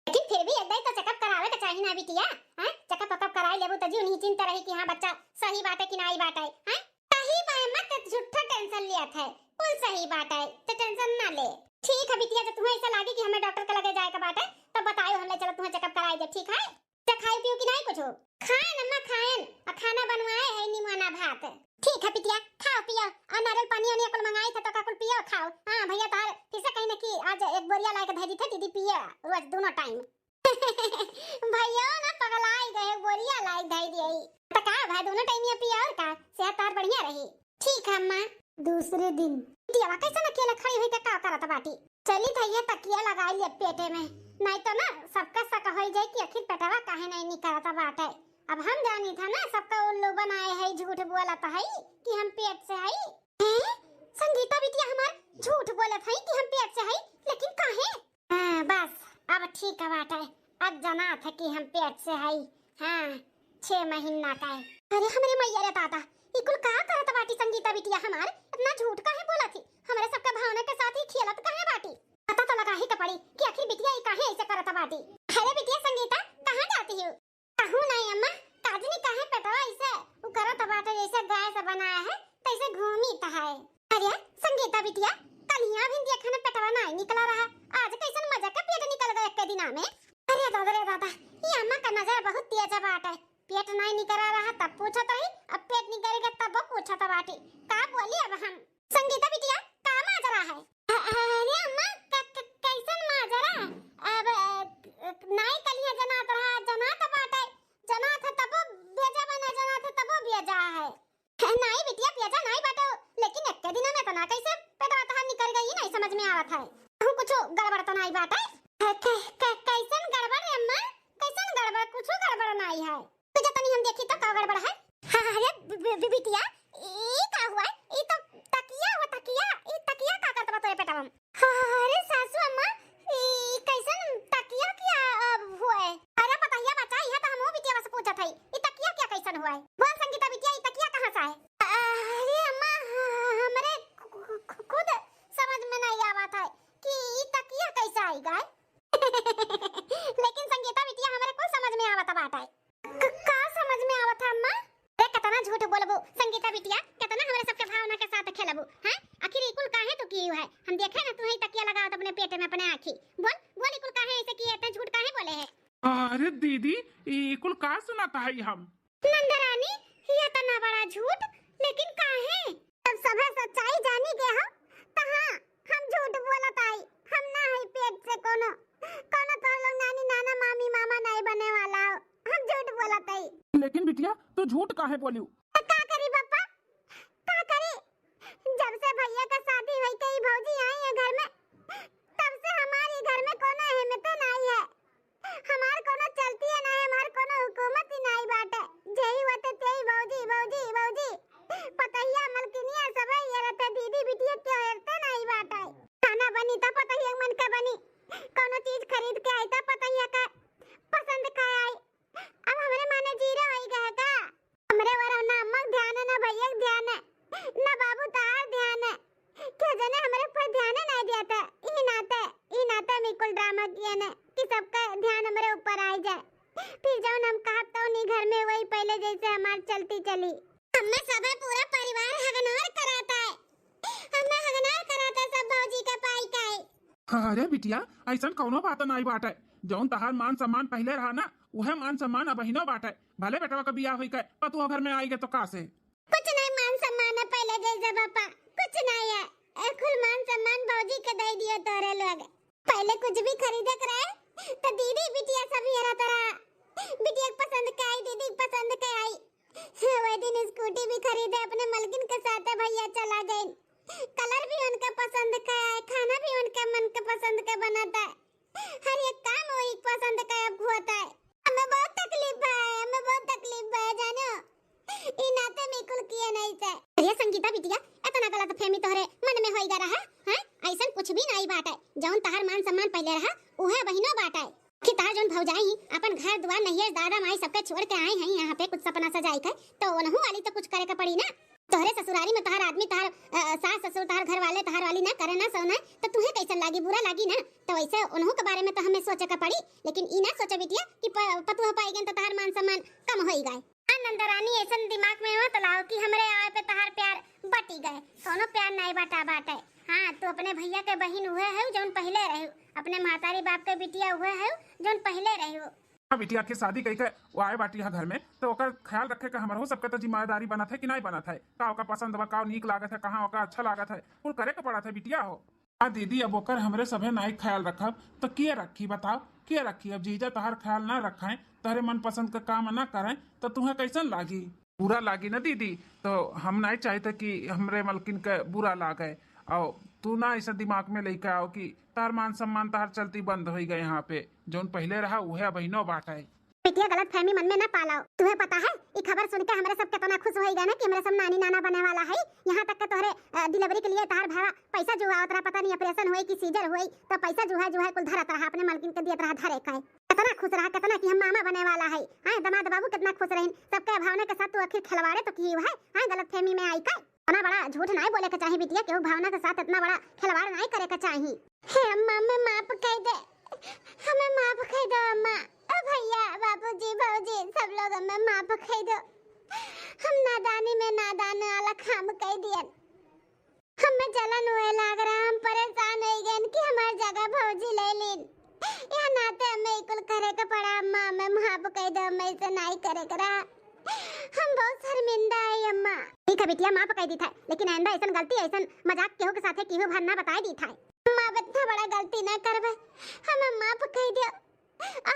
लेकिन फिर भी एकदम तो चेकअप करावे के चाहिए ना बिटिया। हां चेकअप कराई लेबू तो जीव नहीं चिंता रही कि हां बच्चा सही बात है कि नहीं बात है। हां सही बा मत झूठा टेंशन लिया था। कुल सही बात है, तो टेंशन ना ले। ठीक है बिटिया, जब तुम्हें ऐसा लागे कि हमें डॉक्टर के लगे जाए का बात है तो बताओ, हम ले चलो तुम्हें चेकअप कराई दे। ठीक है? तो खाई पियो कि नहीं कुछ? खाएन अम्मा खाएन, और खाना बनवाए है निमोना भात। ठीक है बिटिया, खाओ पियो, और नारियल पानी और कुल मंगाई था तो का कुल पियो खाओ। हां भैया तार फिर से कहीं न कि आज एक बोरिया लाके भेजी थे दीदी पिए रोज दोनों टाइम। भैया ना पगलाई गए, बोरिया लाई दे दिए तो का भाई दोनों टाइम ये पिए और का सेहत तार बढ़िया रही। ठीक है अम्मा। दूसरे दिन दिया कैसे अकेला खड़ी हुई का करत बाटी। चली भैया तकिया लगा लिया पेटे में, नहीं तो ना सबका शक हो जाए कि आखिर पेटवा काहे नहीं निकलता बात है। अब हम जानी था ना सबका उल्लू बनाए है, झूठ बोलता है कि हम पेट से है। हैं? संगीता बिटिया हमार झूठ बोलत है कि हम पेट से है, लेकिन काहे? हां बस अब ठीक है बात है, अब जाना था कि हम पेट से है। हां 6 महीना का है। अरे हमरे मैया रे ताता, ई कुल का करत बाटी संगीता बिटिया हमार इतना झूठ काहे बोलत थी? हमरे सबका भावना के साथ ही खेलत काहे बाटी? पता तो लगा ही के पड़ी कि आखिर बिटिया ई काहे ऐसे करत बाटी। अरे बिटिया संगीता कहां जाती हो? कहूं नहीं अम्मा, काजनी काहे पेटवा ऐसे उ करत बाटे जैसे गाय से बनाया है तैसे घूमी त है। अरे संगीता बिटिया कलिया भी देखने पेटवा नहीं निकला रहा, आज कैसन मजा का पेट निकल गया एक दिना में। अरे दादा ये अम्मा का नजर बहुत तेज बाटे। पेट नहीं निकल रहा तब पूछत रही, अब पेट निकलेगा तब पूछत बाटी। का बोली अब हम? संगीता बिटिया का माजरा है? अरे अम्मा कैसन माजरा? अब नहीं कलिया जनात रहा, जनात बाटे, जनात तब भेजा बना, जनात तब भेजा है। नहीं बिटिया भेजा नहीं बाटे, लेकिन एक दिन में तना कैसे पेटवा तहां निकल गई नहीं समझ में आवत है। कुछ गड़बड़ तो नहीं बाटे? कैसन गड़बड़ है अम्मा? कैसन गड़बड़? कुछ गड़बड़ नहीं है। तुझे तनी हम देखी तो का गड़बड़ है? हां अरे बिटिया ई का हुआ? ई तो तकिया हो, तकिया ई तकिया का करत बा तोरे पेटवा में? अरे सासू अम्मा ई कैसन तकिया क्या हुआ है? अरे बताइए बच्चा, यह तो हमहू बिटिया से पूछत है, ई तकिया क्या कैसन हुआ है? बोल संगीता बिटिया ई तकिया कहां से है? अरे अम्मा हमरे खुद समझ में नहीं आवत है कि ई तकिया कैसे आई गाय। लेकिन संगीता बिटिया हमरे को समझ में आवत बात है। का समझ में आवत है अम्मा? रे कितना झूठ बोलबो संगीता बिटिया, कितना हमरे सबके भावना के साथ खेलबो। हैं आखिर इकुल काहे तो की है? हम देखे ना तू ही तकिया लगावत अपने पेट में अपने आंखी। बोल बोल इकुल काहे ऐसे किए, इतना झूठ काहे बोले है? अरे दीदी ई कुल का सुनाता है हम? नंदरानी ये तना बड़ा झूठ, लेकिन काहे? अब सब सच्चाई जानी के हम त हां हम झूठ बोलत आई। हम ना है पेट से कोनो तो लोग नानी नाना मामी मामा नहीं बने वाला हो, हम झूठ बोलत आई। लेकिन बिटिया तू झूठ काहे बोलियो? का करी पापा, का करी? जब से भैया का शादी हुई कई भौजी आई है घर में, तब से हमारे घर में कोनो हिम्मत नहीं है। हमार कोनो चलती है नहीं, हमार कोनो हुकूमत ही नहीं बाटे। जेही होते तेही भौजी भौजी भौजी पतैया मलकिनिया सब ये रहते, दीदी बिटिया क्यों हेरते नहीं बाटे। खाना बनी त पतैया मन का बनी, कोनो चीज खरीद के आई त पतैया का पसंद का आई। अब हमरे माने जीरो होई गए का? हमरे वरा ना अम्मा ध्यान है, ना भैया ध्यान है, ना बाबू तार ध्यान है। क्या जने हमरे पर ध्यान नहीं दिया। ई नाते में कुल ड्रामा किए ने कि सबका ध्यान हमरे ऊपर आ जाए, फिर जब हम कहत तो नहीं घर में वही पहले जैसे हमार चलती चली। हमें सब पूरा परिवार हगनार कराता है, हमें हगनार कराता है सब भौजी का पाई का है। अरे बिटिया ऐसा कौनो बात नहीं बाटे। जौन तहार मान सम्मान पहले रहा ना, वह मान सम्मान अब हिनो बाटे। भले बेटवा का बियाह होई के पतुआ घर में आई गए तो का से? कुछ नहीं मान सम्मान है पहले जैसे बापा, कुछ नहीं है। कुल मान सम्मान भौजी के दे दियो तोरे लोग। पहले कुछ भी खरीदे करे तो दीदी बिटिया सब ये रहता रहा, बिटिया पसंद के आई, दीदी पसंद के आई। वो दिन स्कूटी भी खरीदे अपने मलकिन के साथ, भैया चला गए। कलर भी उनका पसंद का है, खाना भी उनका मन के पसंद का बनाता है, हर एक काम वही पसंद का होता है। हमें बहुत तकलीफ है जानो, ई नाते में कुल किए नहीं से। अरे संगीता बिटिया इतना गलत फहमी तोहरे मन में होई गा रहा हैं? ऐसा कुछ भी नहीं बात है। जौन तहार मान सम्मान पहले रहा उहे बहिनो बात है कि तहार जौन भौजाई अपन घर द्वार नैहर दादा माई सबके छोड़ के आए हैं यहाँ पे कुछ सपना सजाई के, तो ओनहु वाली तो कुछ करे के पड़ी ना। तोहरे ससुरारी में तहार आदमी तहार सास ससुर तहार घर वाले तहार वाली ना करे ना सोना तो तुम्हें कैसा लागी, बुरा लागी ना। तो वैसे उन्हों के बारे में तो हमें सोचे का पड़ी, लेकिन ई ना सोचे बिटिया कि पतुआ पाई गन तो तहार मान सम्मान कम होई गए। नंदरानी ऐसा दिमाग में हो तो लाओ कि हमरे आए पे तहार प्यार बटी होई गए, कोनो प्यार नहीं बाटा बाटे। हाँ तू अपने भैया के बहन हुए है जोन पहले रहे, अपने महतारी बाप के बिटिया हुए है जोन पहले रहे। हाँ बिटिया की शादी कई के वो आए बाटी यहाँ घर में तो ओकर ख्याल रखे का हमारे सबके तो जिम्मेदारी बना था कि नहीं बना था, का ओका पसंद बा, का नीक लागत है, कहाँ ओका अच्छा लागत है, कुल करे के पड़ा था बिटिया हो। हाँ दीदी अब ओकर हमरे सभे नहीं ख्याल रखब तो के रखी बताओ, के रखी। अब जीजा तहार ख्याल ना रखाएं, तहरे मन पसंद का काम ना करें तो तुम्हें कैसन लागी, बुरा लागी ना दीदी। तो हम नहीं चाहते कि हमरे मलकिन के बुरा लागे, और तू ना ऐसा दिमाग में लेके आओ कि तार मान सम्मान तार चलती बंद हो गए। यहाँ पे जोन पहले रहा वह बहनों बाटा है। बिटिया गलत फहमी मन में न पालाओ। तुम्हें पता है ये खबर सुन के हमारे सब कितना खुश हो गया ना कि हमारे सब नानी नाना बने वाला है। यहाँ तक के तोहरे डिलीवरी के लिए तार भावा पैसा जुआ उतरा, पता नहीं ऑपरेशन हुई कि सीजर हुई तो पैसा जुआ कुल धरत रहा, अपने मालकिन के दियत रहा धरे का। कितना खुश रहा, कितना कि हम मामा बने वाला है। हां दामाद बाबू कितना खुश रहे, सबके भावना के साथ तू आखिर खिलवाड़े तो की है। हां गलत फहमी में आई का इतना बड़ा झूठ नहीं बोले के चाहिए बिटिया, केहू भावना के साथ इतना बड़ा खिलवाड़ नहीं करे के चाहिए। हे अम्मा मैं माफ कर दे, हमें माफ कर दो अम्मा। ओ भैया बाबूजी भौजी सब लोग हमें माफ कर दो, हम नादानी में नादान वाला काम कर दियन, हमें जलन हुए लग रहा, हम परेशान हो गए कि हमार जगह भौजी ले लीन। यह नाते हमें इकुल करे के पड़ा अम्मा, हमें माफ कर दो, हमें इसे नहीं करे करा, हम बहुत शर्मिंदा है अम्मा। ठीक है बिटिया माफ कर दी था, लेकिन आइंदा ऐसा गलती ऐसा मजाक केहू के साथे केहू भर ना बताई दी था। अम्मा इतना बड़ा गलती ना करबे, हमें माफ कर दियो,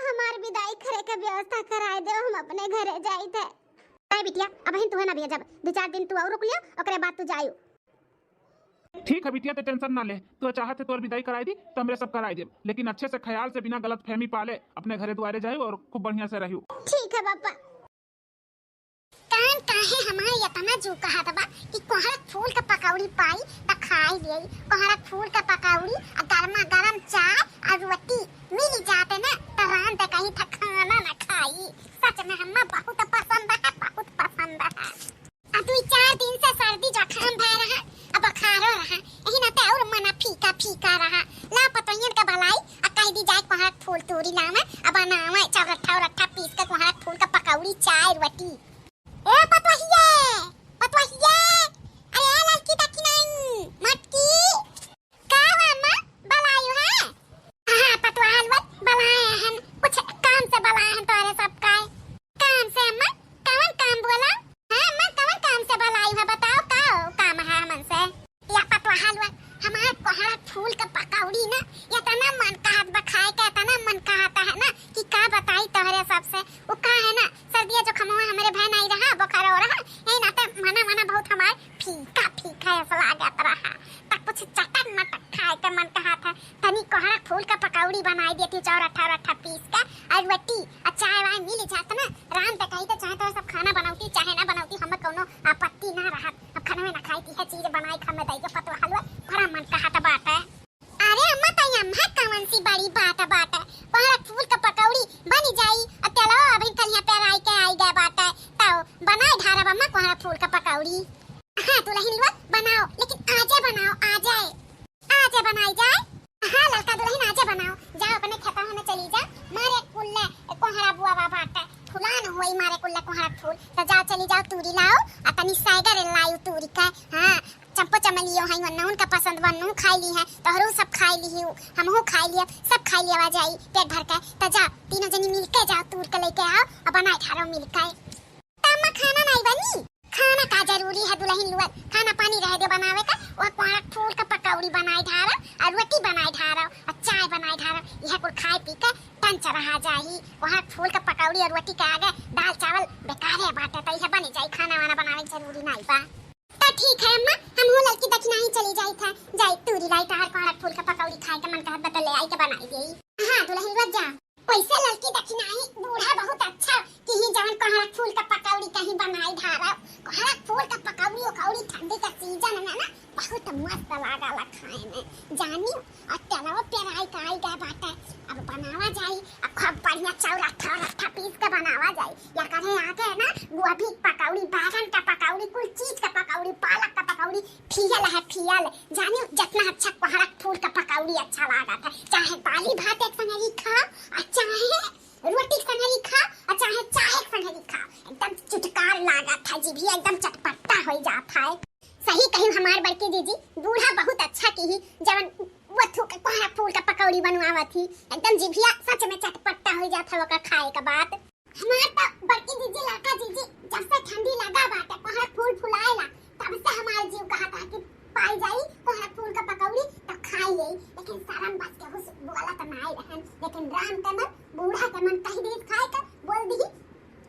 हमार विदाई करे के व्यवस्था कराए दो, हम अपने घरे जाई थे। नहीं बिटिया अब ही तू ना भेजब, 2-4 दिन तू और रुक लियो, ओकरे बाद तू जाइयो। ठीक है बिटिया तो टेंशन ना ले, तू चाहते तो और विदाई कराई दी तो हमरे सब कराई दे, लेकिन अच्छे से ख्याल से बिना गलत फहमी पाले अपने घरे द्वारे जाए और खूब बढ़िया से रहियो। ठीक है पापा। कान काहे हमारे इतना जो कहा था कि कोहरा फूल का पकौड़ी पाई त खाई ले, कोहरा फूल का पकौड़ी और गरमा गरम चाय और रोटी मिल जाते ना तो रान पे कहीं था खाना ना खाई। सच में हमें बहुत पसंद है, बहुत पसंद है। अब 2-4 दिन से सर्दी जुकाम भय रहा, अब बुखार रहा, यही ना तो और मना फीका फीका रहा। ला पतोयन का भलाई आ कह दी जाए कोहरा फूल तोड़ी लावे अब बनावे चौरठा पीस के कोहरा फूल का पकौड़ी चाय रोटी। ए पतवहिया पतवहिया, अरे लड़की तकी नहीं मटकी का मामा बलायु है। हां पतवाहलवत बलाए हैं, कुछ काम से बलाए हैं तोरे सब का काम से। अम्मा कौन काम बोला? हां अम्मा कौन काम से बलायु है बताओ, का काम है हमन से? या पतवाहलवत हमार कोहरा फूल का पकौड़ी ना इतना मन कहत बखाए के, इतना मन कहता है ना कि का बताई तोरे सबसे। वो का है ना सर्दियां जो खमवा हमारे बहन आई रहा बुखार हो रहा, यही ना ते मना मना बहुत हमार फीका फीका ऐसा लागत रहा, तब कुछ चटक मटक खाए के मन कहा था। तनी कोहरा फूल का पकौड़ी बनाई देती चौरठा पीस का और रोटी और चाय वाय मिल जाता ना, रान पे कही तो चाहे तो सब खाना बनाऊती चाहे ना बनाऊती हमें कोनो आपत्ति ना रहा। अब खाना में ना खाई थी है चीज बनाई खमे दई के पतवा हलवा बड़ा मन कहा था बात है। अरे अम्मा तई अम्मा कौन सी बड़ी बात है, कोहरा फूल का पकौड़ी बन जाई और चलो अभी कल यहाँ पे आई गए बात है तो बनाए ढारा अम्मा कोहरा फूल का पकौड़ी। हाँ दुल्हन बनाओ, लेकिन आजे बनाओ, आजे बनाई जाए। हाँ लड़का दुल्हन आजे बनाओ, जाओ अपने खेता में चली जा, मारे कुल्ले कोहरा बुआ बाटा फुलान होई मारे कुल्ले कोहरा फूल तो जाओ चली जाओ तूरी लाओ और तनी साइगर लाओ तूरी का। हाँ चंपो चमेलियो है वन्ना उनका पसंद वन्नू खाई ली है तो हरू सब खाई ली हूँ, हमहू खाई लिया, सब खाई लिया जाई पेट भर के। तो जाओ तीनों जनी मिलके जाओ तूर के लेके आओ और बनाए ठारो मिलके। तम्मा खाना नहीं बनी, खाना का जरूरी है दुल्हन लुआ, खाना पानी रह दे बनावे का, वो कोहरा फूल का पकौड़ी बनाए ढारा और रोटी बनाए ढारा और चाय बनाए ढारा, यह कुल खाए पी के टन चढ़ा जाही। कोहरा फूल का पकौड़ी और रोटी के आगे दाल चावल बेकार है बाटे तो यह बनी जाई, खाना वाना बनावे जरूरी नहीं बा। तो ठीक है अम्मा हम हो लड़की दक्षिणा ही चली जाई था, जाई तूरी लाई तार कोहरा फूल का पकौड़ी खाए के मन कहत बता ले आई के बनाई देई। हां दुल्हन लुआ जा, वैसे लड़की दक्षिणा ही बूढ़ा बहुत अच्छा कि ही जान कोहरा फूल का पकौड़ी कहीं बनाई ढारा। कोहरा फूल का पकौड़ी उकौड़ी ठंडी का सीजन में ना बहुत मस्त लागला खाए में जानी, और चलो पेराई काई गए बाटे अब बनावा जाई, अब खूब बढ़िया चौरठा पीस के बनावा जाई। या कहे आके ना गोभी पकौड़ी, बैगन का पकौड़ी, कुल चीज का पकौड़ी, पालक का पकौड़ी, फियल है फियल जानी जितना अच्छा कोहरा फूल का पकौड़ी अच्छा लगा था। चाहे दाली भात एक संगरी खा और चाहे रोटी संगरी खा और चाहे चाय संगरी खा, एकदम चुटकार लगा था, जीभी एकदम चटपटा हो जाता है। सही कही हमार बड़की दीदी, बूढ़ा बहुत अच्छा की ही जवन वो थूक कोहड़ा फूल का पकौड़ी बनवावा थी, एकदम जिभिया सच में चटपटा हो जाता है ओकर खाए का बात। हमार तो बड़की दीदी लाका दीदी जब से ठंडी लगा बाटे कोहड़ा फूल फुलाएला तब से हमार जीव कहा था कि पाई जाई कोहड़ा फूल का पकौड़ी तो खाई ले, लेकिन सारन बस के हुस बोला त नाई रहन, लेकिन राम के मन बूढ़ा के मन कही दी खाए का बोल दी।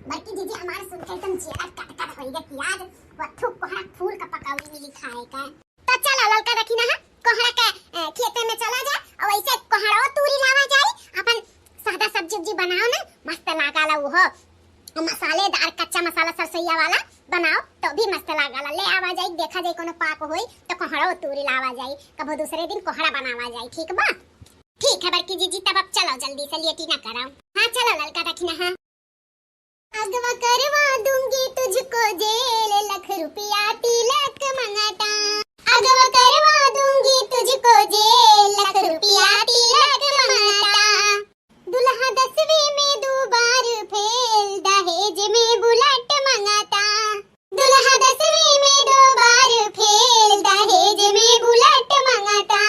बड़की दीदी हमारे सुन के एकदम जीरा कटकट होई गे कि आज वो थूक कोहड़ा फूल का पकौड़ी मिली खाए का। तो चलो ललका रखी ना कोहड़ा के खेते में चला जाए और ऐसे कोहड़ा तूरी लावा जाए, अपन सादा सब्जी उब्जी बनाओ ना मस्त लागाला वो मसालेदार कच्चा मसाला सरसैया वाला बनाओ तो भी मस्त लागाला। ले आवा जाए देखा जाए कोनो पाक होई तो कोहड़ा तूरी लावा जाए, कबो दूसरे दिन कोहड़ा बनावा जाए। ठीक बा? ठीक है बड़की जीजी, तब अब चलो जल्दी से लेटी ना कराओ। हाँ चलो ललका रखना। हाँ अगवा करवा दूंगी तुझको जेल, लाख रुपया तिलक मंगाता। अगवा करवा दूंगी तुझको जेल, लाख रुपया तिलक मंगाता। दुल्हा 10वीं में 2 बार फेल, दहेज में बुलेट मंगाता। दुल्हा 10वीं में 2 बार फेल, दहेज में बुलेट मंगाता।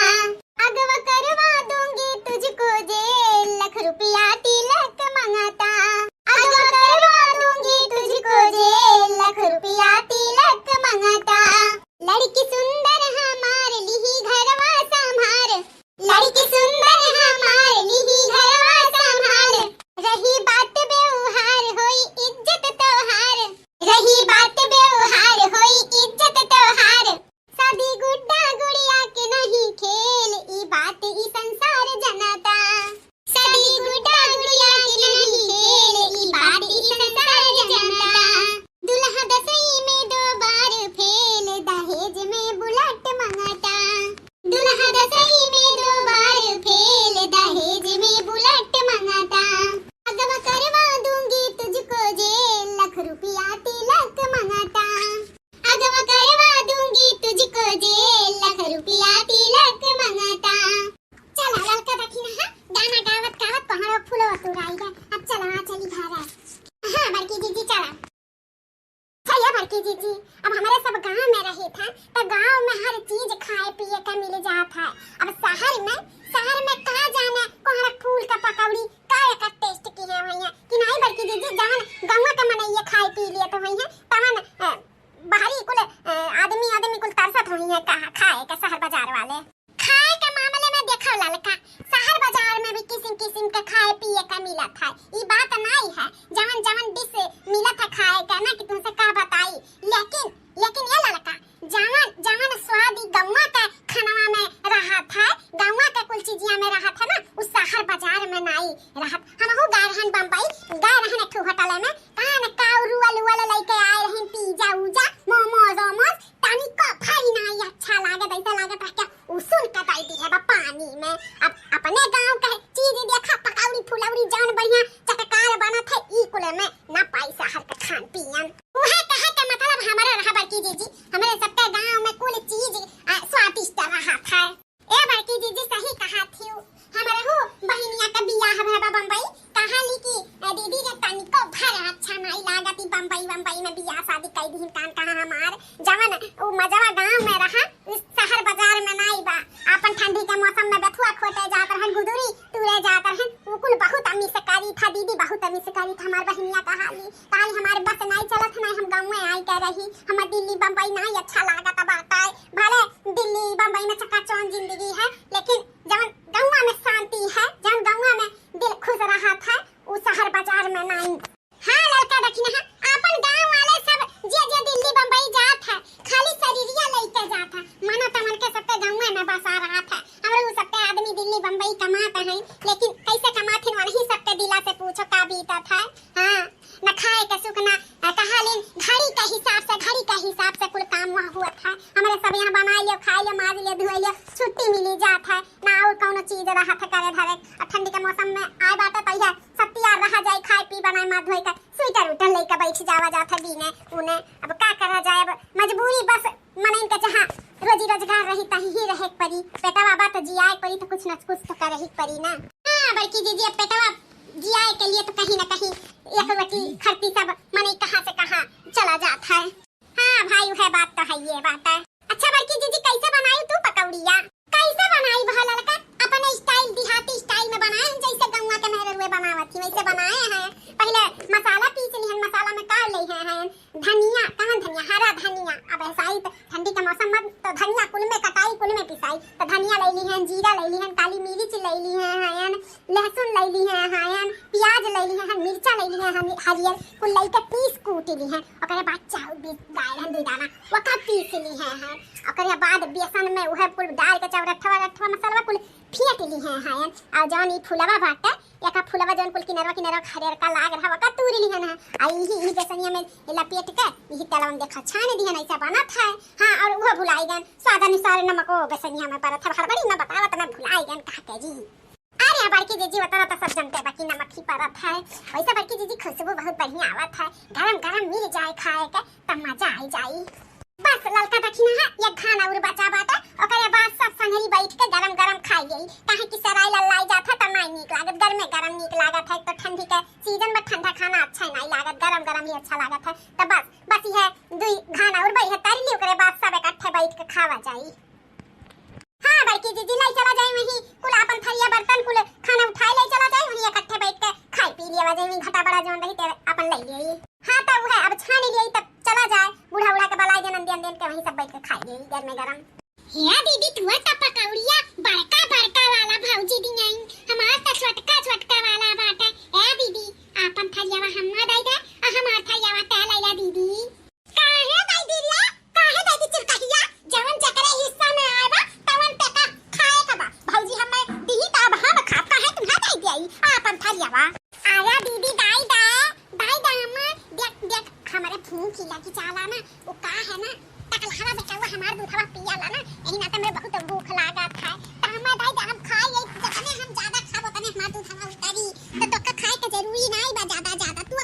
अगवा करवा दूंगी तुझको जेल, लाख रुपया तिलक मंगाता। अगवा करवा दूंगी तुझको जेल, लाख रुपया तिलक मंगाता। लड़की सुंदर हमार लिही घरवा संभार, लड़की सुंदर हमार लिही घरवा संभार। रही बात व्यवहार होई इज्जत त्योहार, रही बात व्यवहार होई इज्जत त्योहार। शादी गुड्डा गुड़िया के नहीं खेल, ई बात ई संसार जनाता। शादी गुड्डा गुड़िया के नहीं खेल, ई बात ई संसार जनाता। दुल्हा 10वीं में 2 बार फेल, दहेज में बुलेट मंगाता। दुल्हा 10वीं में 2 बार फेल, दहेज में बुलेट मंगाता। अगवा करवा दूंगी तुझको जेल, लाख रुपया तिलक मंगाता। अगवा करवा दूंगी तुझको जेल, लाख रुपया तिलक मंगाता। चला ललका रखी ना गाना गावत गावत पहाड़ों फूलो तुराई है। अब चला चली घर। हाँ बड़की जीजी चला। भैया बड़की जीजी अब हमारे सब गांव में रहे था तो गांव में हर चीज खाए पिए का मिल जाता है। अब शहर में कहाँ जाना कोहड़ा फूल का पकौड़ी का टेस्ट की है भैया कि नहीं बड़की जीजी, जवन गांव का मनैया खाए पी लिए तो भैया तवन बाहरी कुल आदमी कुल तरसत हुई है खाए का। शहर बाजार वाले खाए के मामले में देखो ललका, शहर बाजार में भी किस्म किस्म के खाए पिए का मिला था। ये बात नहीं है जवन डिश मिला था खाए का ना कि तुमसे का बताई, लेकिन ये ललका जवन स्वाद गौवा का खाना में रहा था, गौवा का कुल चीजिया में रहा था ना उस शहर बाजार में नहीं रहा। हम हो गए रहन बम्बई, गए रहन एक होटल में, कहां न काउरू वाला लेके आए रहन पिज्जा उजा मोमोज तानी का भाई नहीं अच्छा लागत, ऐसा लागत है क्या उसूल का दाई दी है पानी में। अब अपने गांव का चीज देखा पकौड़ी फुलौड़ी जान बढ़िया चटकार बना था ई कुल में ना पाई शहर का खान पियन। उहे कहे के मतलब हमारा रहा बड़की जीजी, हमारे सबके गांव में कुल चीज स्वादिष्ट रहा था। ए बड़की जीजी सही कहा थी, हमारे हो बहनिया का बियाह भवा बम्बई, कहा ली कि दीदी रे तनिको भर अच्छा नहीं लागती बम्बई में बियाह शादी कई दिन कान कहा हमार जवन उ मजवा गांव में रहा इस शहर बाजार में नहीं बा। अपन ठंडी के मौसम में बथुआ खोटे जात रहन, गुदुरी तुरे जात रहन, वो कुल बहुत अमी से करी था दीदी, बहुत अमी से करी था। हमार बहनिया कहाली हमारे बस नहीं चलत नहीं, हम गांव में आई कह रही हमार दिल्ली बम्बई नहीं अच्छा लागत बात है। भले दिल्ली बम्बई में चकाचौंध जिंदगी है, लेकिन जवन गांव में शांति है, जवन गांव में दिल खुश रहा था वो शहर बाजार में नहीं। हाँ लड़का देखी ना अपन गांव वाले सब जे दिल्ली बम्बई जात है खाली शरीरिया लेके जात है, मना तमन के सबके गांव में बसा रहा था। हमरे सबके आदमी दिल्ली बम्बई कमाते हैं, लेकिन कैसे कमाते वही सबके दिला से पूछो का बीता था। हाँ न खाए का सुख ना कहालिन घड़ी के हिसाब से कुल काम वहाँ हुआ था। हमारे सब यहाँ बना लियो खा लियो माज लियो धोए लियो छुट्टी मिली जात है ना और कौनो चीज रहा था करे धरे। अब ठंडी के मौसम में आए बात है पहले सब तैयार रहा जाए खाए पी बनाए मार धोए का स्वेटर उटर लेके बैठ जावा जात है बीने उने। अब का करा जाए, अब मजबूरी बस मनइन के जहाँ रोजी रोजगार रही तही ही रहे परी, पेटवा बात जियाए परी तो कुछ न कुछ तो करे ही परी ना। हाँ बड़की जीजी अब पेटवा जियाए के लिए तो कहीं न कहीं एक रोटी खरती सब मने कहाँ से कहाँ चला जाता है। हाँ भाई है बात तो है, ये बात है। अच्छा बड़की जीजी कैसे बनाई तू पकौड़िया? कैसे बनाई भला लका? अपने स्टाइल देहाती स्टाइल में बनाए हैं, जैसे गंगा के मेहर हुए बनावत थी वैसे बनाए हैं। पहले मसाला पीस ली हैं, मसाला में काट ले हैं धनिया, कहां धनिया, हरा धनिया। अब ऐसा ही ठंडी का मौसम में तो धनिया कुल में कटाई कुल में पिसाई, तो धनिया ले ली हैं, जीरा ले ली हैं, काली मिर्च ले ली हैं, लहसुन ले ली हैं, प्याज ले ली हैं, मिर्चा ले ली हैं हरियर, कुल लेके पीस कूट ली हैं। ओकरे बाद चाउर भी डाल हैं दू दाना, ओका पीस ली हैं। ओकरे बाद बेसन में उहे कुल डाल के चाउर अठवा मसाला कुल फेंट ली हैं। और जौन ई फुलवा बाटे, एका फुलवा जौन कुल किनारवा हरियर का लाग रहा ओका तूर ली हैं। आ ई बेसनिया में लपेट के ई तेलवा में देखा छान दी हैं, ऐसा बनत है। हां, और वो भुलाई गन स्वाद अनुसार नमको बेसनिया में परत है। हड़बड़ी में बतावत मैं भुलाई गन का के जी। अरे बड़की जीजी उतना तो सब जानते बाकी नमक ही परत है। वैसे बड़की जीजी खुशबू बहुत बढ़िया आवत है, गरम गरम मिल जाए खाए के तब मजा आ जाई। बस ललका दखिना है ये खाना और बचा बाटा, ओकरे बाद सब संगरी बैठ के गरम गरम खाई गई। काहे कि सराय लल्लाई जात है त नहीं नीक लागत, घर में गरम नीक लागत है। तो ठंडी के सीजन में ठंडा खाना अच्छा नहीं लागत, गरम गरम ही अच्छा लागत है। तो बस ये दुई खाना और बैठ तारी ली, ओकरे बाद सब इकट्ठे बैठ के खावा जाई। हां बड़की जीजी लाई चला जाए वही कुल अपन थरिया बर्तन कुल खाना उठाए लाई चला जाए वही इकट्ठे बैठ के खाई पी लिया वजह में घटा बड़ा जोन रही ते अपन ले लिए। हां तो वो है अब छान लिए तब चला जाए, बूढ़ा बूढ़ा के बलाई जन देन के वही सब बैठ के खाई लिए घर में गरम। हे दीदी तू त पकौड़िया बड़का बड़का वाला भौजी दी आई, हमार त छोटका छोटका वाला बाटे। ए दीदी अपन थरियावा हमना दई दे, आ हमार थरियावा ते लैला दीदी। काहे दई दिया, काहे दई दी चिरकहिया, जवन जकरे हिस्सा में आएबा तवन पे का खाए का बा। भौजी हमें दीही त अब हम खाता है तुम्हा दई देई अपन थरियावा। आया दीदी दाई दा अम्मा देख हमारे भूख की लगी चाला ना, वो का है ना तकल हवा बेचावा हमार दूधवा पिया ला ना, यही ना मेरे बहुत भूख लागत है। त हमें दाई दा हम खाई जतने हम ज्यादा खाबो तने हमार दूधवा उतरी, तो का खाए के जरूरी नहीं बा ज्यादा तू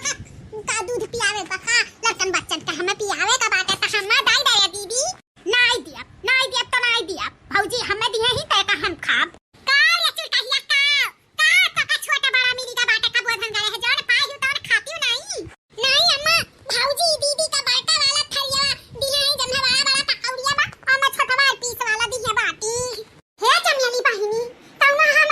का दूध पियावे बका लड़कन बच्चन का हमें पियावे का बात है। त हमें दाई दा दीदी नहीं दिया तो नहीं दिया भौजी हमें दिए ही तय का हम खाब। का ये चिरकहिया का तो छोटा बड़ा मिली का बाटे का बोधन गए है जौन पाई हूं तौन खाती हूं नहीं अम्मा भौजी दीदी का बड़का वाला थरिया दिए ही जब बड़ा बड़ा पकौड़िया बा और मैं छोटा वाला पीस वाला दिए बाटी। हे चमेली बहिनी तौना हम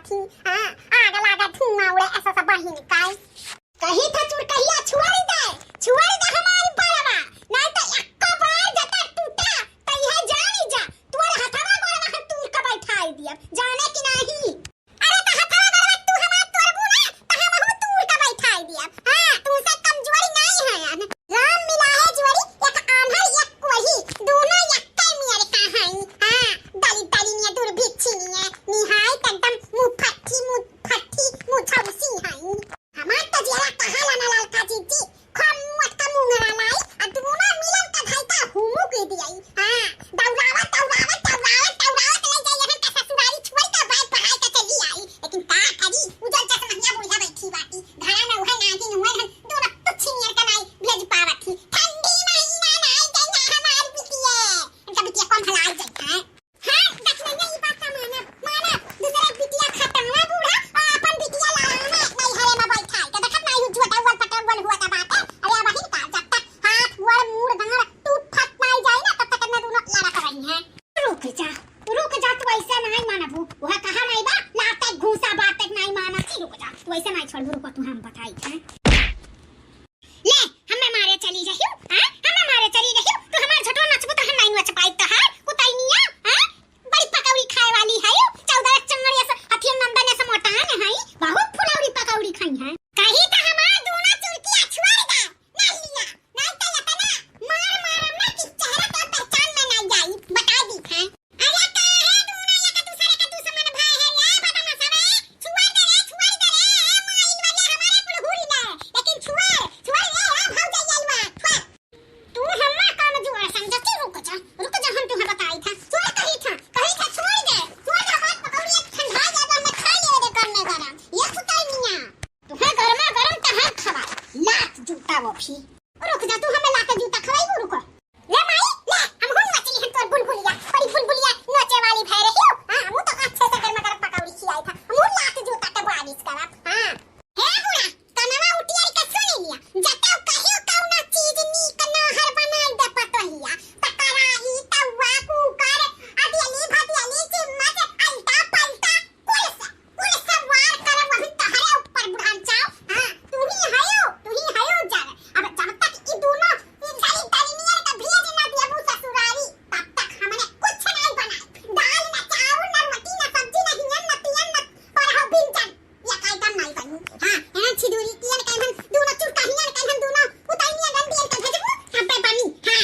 थी। हां आग लागा धुआं उड़े ऐसा सब बहिन काय कहीं था चुर कहिया छुआरी दे हमारी पालवा नहीं तो एक बार जता टूटा त यह जानी जा तोरे हथवा गोड़वा हम तूर का बैठाई दिया जाने की नहीं। अरे त हथवा गोड़वा तू हमार तोड़बू ना त हम हूं तूर का बैठाई दिया। हां तू से कमजोरी नहीं है राम मिला है जोड़ी एक आंधर एक वही दोनों एक मियारे का है। हां दली ने दूर बिच्छी ने निहाय एकदम मुंह फट्टी मुंह छौसी है हमार त जेला कहा लाना लाल का जीजी खम मत का मुंगरा लाई आ दोनों मिलन का भाई का हुमु के दियाई। हां दौड़ावा ले जाई यहां का ससुरारी छोड़ का भाई पढ़ाई का चली आई लेकिन का करी उजल चक महिया बुढ़ा बैठी बाटी घरा में उहे नागी नुए दोनों तुछियर का नहीं भेज पावत थी ठंडी महीना नहीं जाना हमार बिटिया इनका बिटिया कौन हलाई जाई है। हां देख नहीं ये बात माना दूसरा बिटिया खत्म ना बूढ़ा और अपन बिटिया लाला में नहीं हरे में बैठा के देखत नहीं झूठा वल पटवन हुआ का बात है। अरे वही का जब तक हाथ वर मुड़ धंगड़ टूट फट नहीं जाए ना तब तक मैं दोनों लड़ा कर रही हैं। रुक जा तू ऐसे नहीं मानबू वह कहा नहीं बा लाते घूसा बात तक नहीं माना छी रुक जा तू ऐसे नहीं छोड़ रुको तू हम बताई है ले हमें मारे चली रही हां हमें मारे चली रही तू हमार झटो नचबू तो हम नहीं नच पाई तो है कुतैनिया हां बड़ी पकौड़ी खाए वाली है 14 चंगड़िया से हथियन नंदन से मोटा है बहुत फुलौड़ी पकौड़ी खाई है कहीं तो हमार दोनों चुरकिया छुआ दे नहीं लिया नहीं तो लतना मार ना कि चेहरा का पहचान में नहीं जाई बता दी है। अरे का है दोनों या का दूसरे का दुश्मन भाई है या बता ना सब छुआ दे रे माइल वाले हमारे कुल हुरी ले लेकिन छुआ रे भाग जाइलवा तू हम्मा काम जुआ समझती रुक जा हम तुम्हें बताई था छोड़ कहीं था छोड़ दे बात पकौड़ी ठंडा जाए मैं खा ले रे करने गरम ये सुताई निया तुम्हें गरमा गरम तहर खवा लात जूता वो भी रुक जा तू हमें लात जूता खवाई रुको ले माई ले हम हुन मछली हम तोर बुलबुलिया बड़ी बुलबुलिया नोचे वाली भै रही हो। हां हम तो अच्छे से गरमा गरम पकौड़ी खिलाई था हम लात जूता के बारिश करा। हां हे बुढ़ा कनवा उटियारी का सुन लिया जता कहियो कौना चीज नी कना हर बनाई दे पतोहिया तकराही तवा कुकर अदियली भदियली चिम्मच अल्टा पलटा कुल सवार कर वही तहरे ऊपर बुढ़ान चाओ। हां तू ही हयो जान अब जब तक ई दोनों सारी दलिनियर का भेज ना दिया ससुरारी तब तक हमने कुछ नहीं बनाई दाल ना चावल ना रोटी ना सब्जी ना हिंगन ना तियन ना और हो बिंचन या काई काम नहीं बनी। हां एना छिदुरी तियन काई हम दोनों चुरका हिंगन काई हम दोनों उताइनिया गंदियन का भेजबू हम पे बनी। हां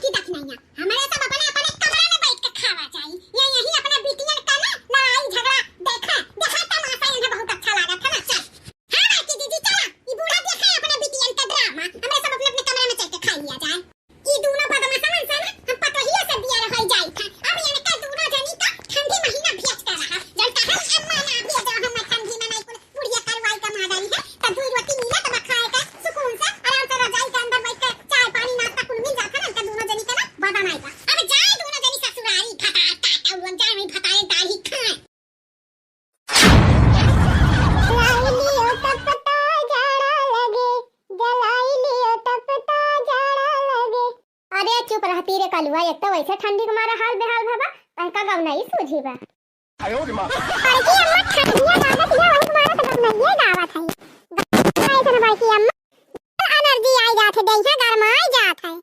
की देख नहीं हमारे सब अपने कमरे में बैठ के खावा चाहिए यही अपने बिटियन का ना लड़ाई झगड़ा देखा तमाशा इन्हें बहुत अच्छा लगा था ना। चल हां बाकी दीदी चला ये बूढ़ा देखा अपने बिटियन का ड्रामा हमें सब अपने कमरे में चल के खा लिया जाए। ये दोनों बदमाश मन से ना हम पतोहिया से बिया रह जाई था अब ये का दोनों जनी का ठंडी महीना भेज कर रहा जब तक हम अम्मा ना भेज हम ठंडी में नहीं कुल बुढ़िया करवाई का मादाई है तब दूध रोटी मिला तब खाए का सुकून से आराम से रजाई के अंदर बैठ के चाय पानी नाश्ता कुल मिल जाता ना दोनों जनी का ना बदन आएगा। अब जाए दोनों जनी ससुरारी खटा उन जाए में भताए दाढ़ी खाए अरे चुप रहती रे कलुआ एक तो वैसे ठंडी के मारा हाल बेहाल भबा तहका गव नहीं सूझी बा आयो रे मां बाकी अम्मा ठंडिया लागत या वही तुम्हारा तो गव नहीं गावत है गाय से बाकी अम्मा एनर्जी आई जात है देह गरमाई जात है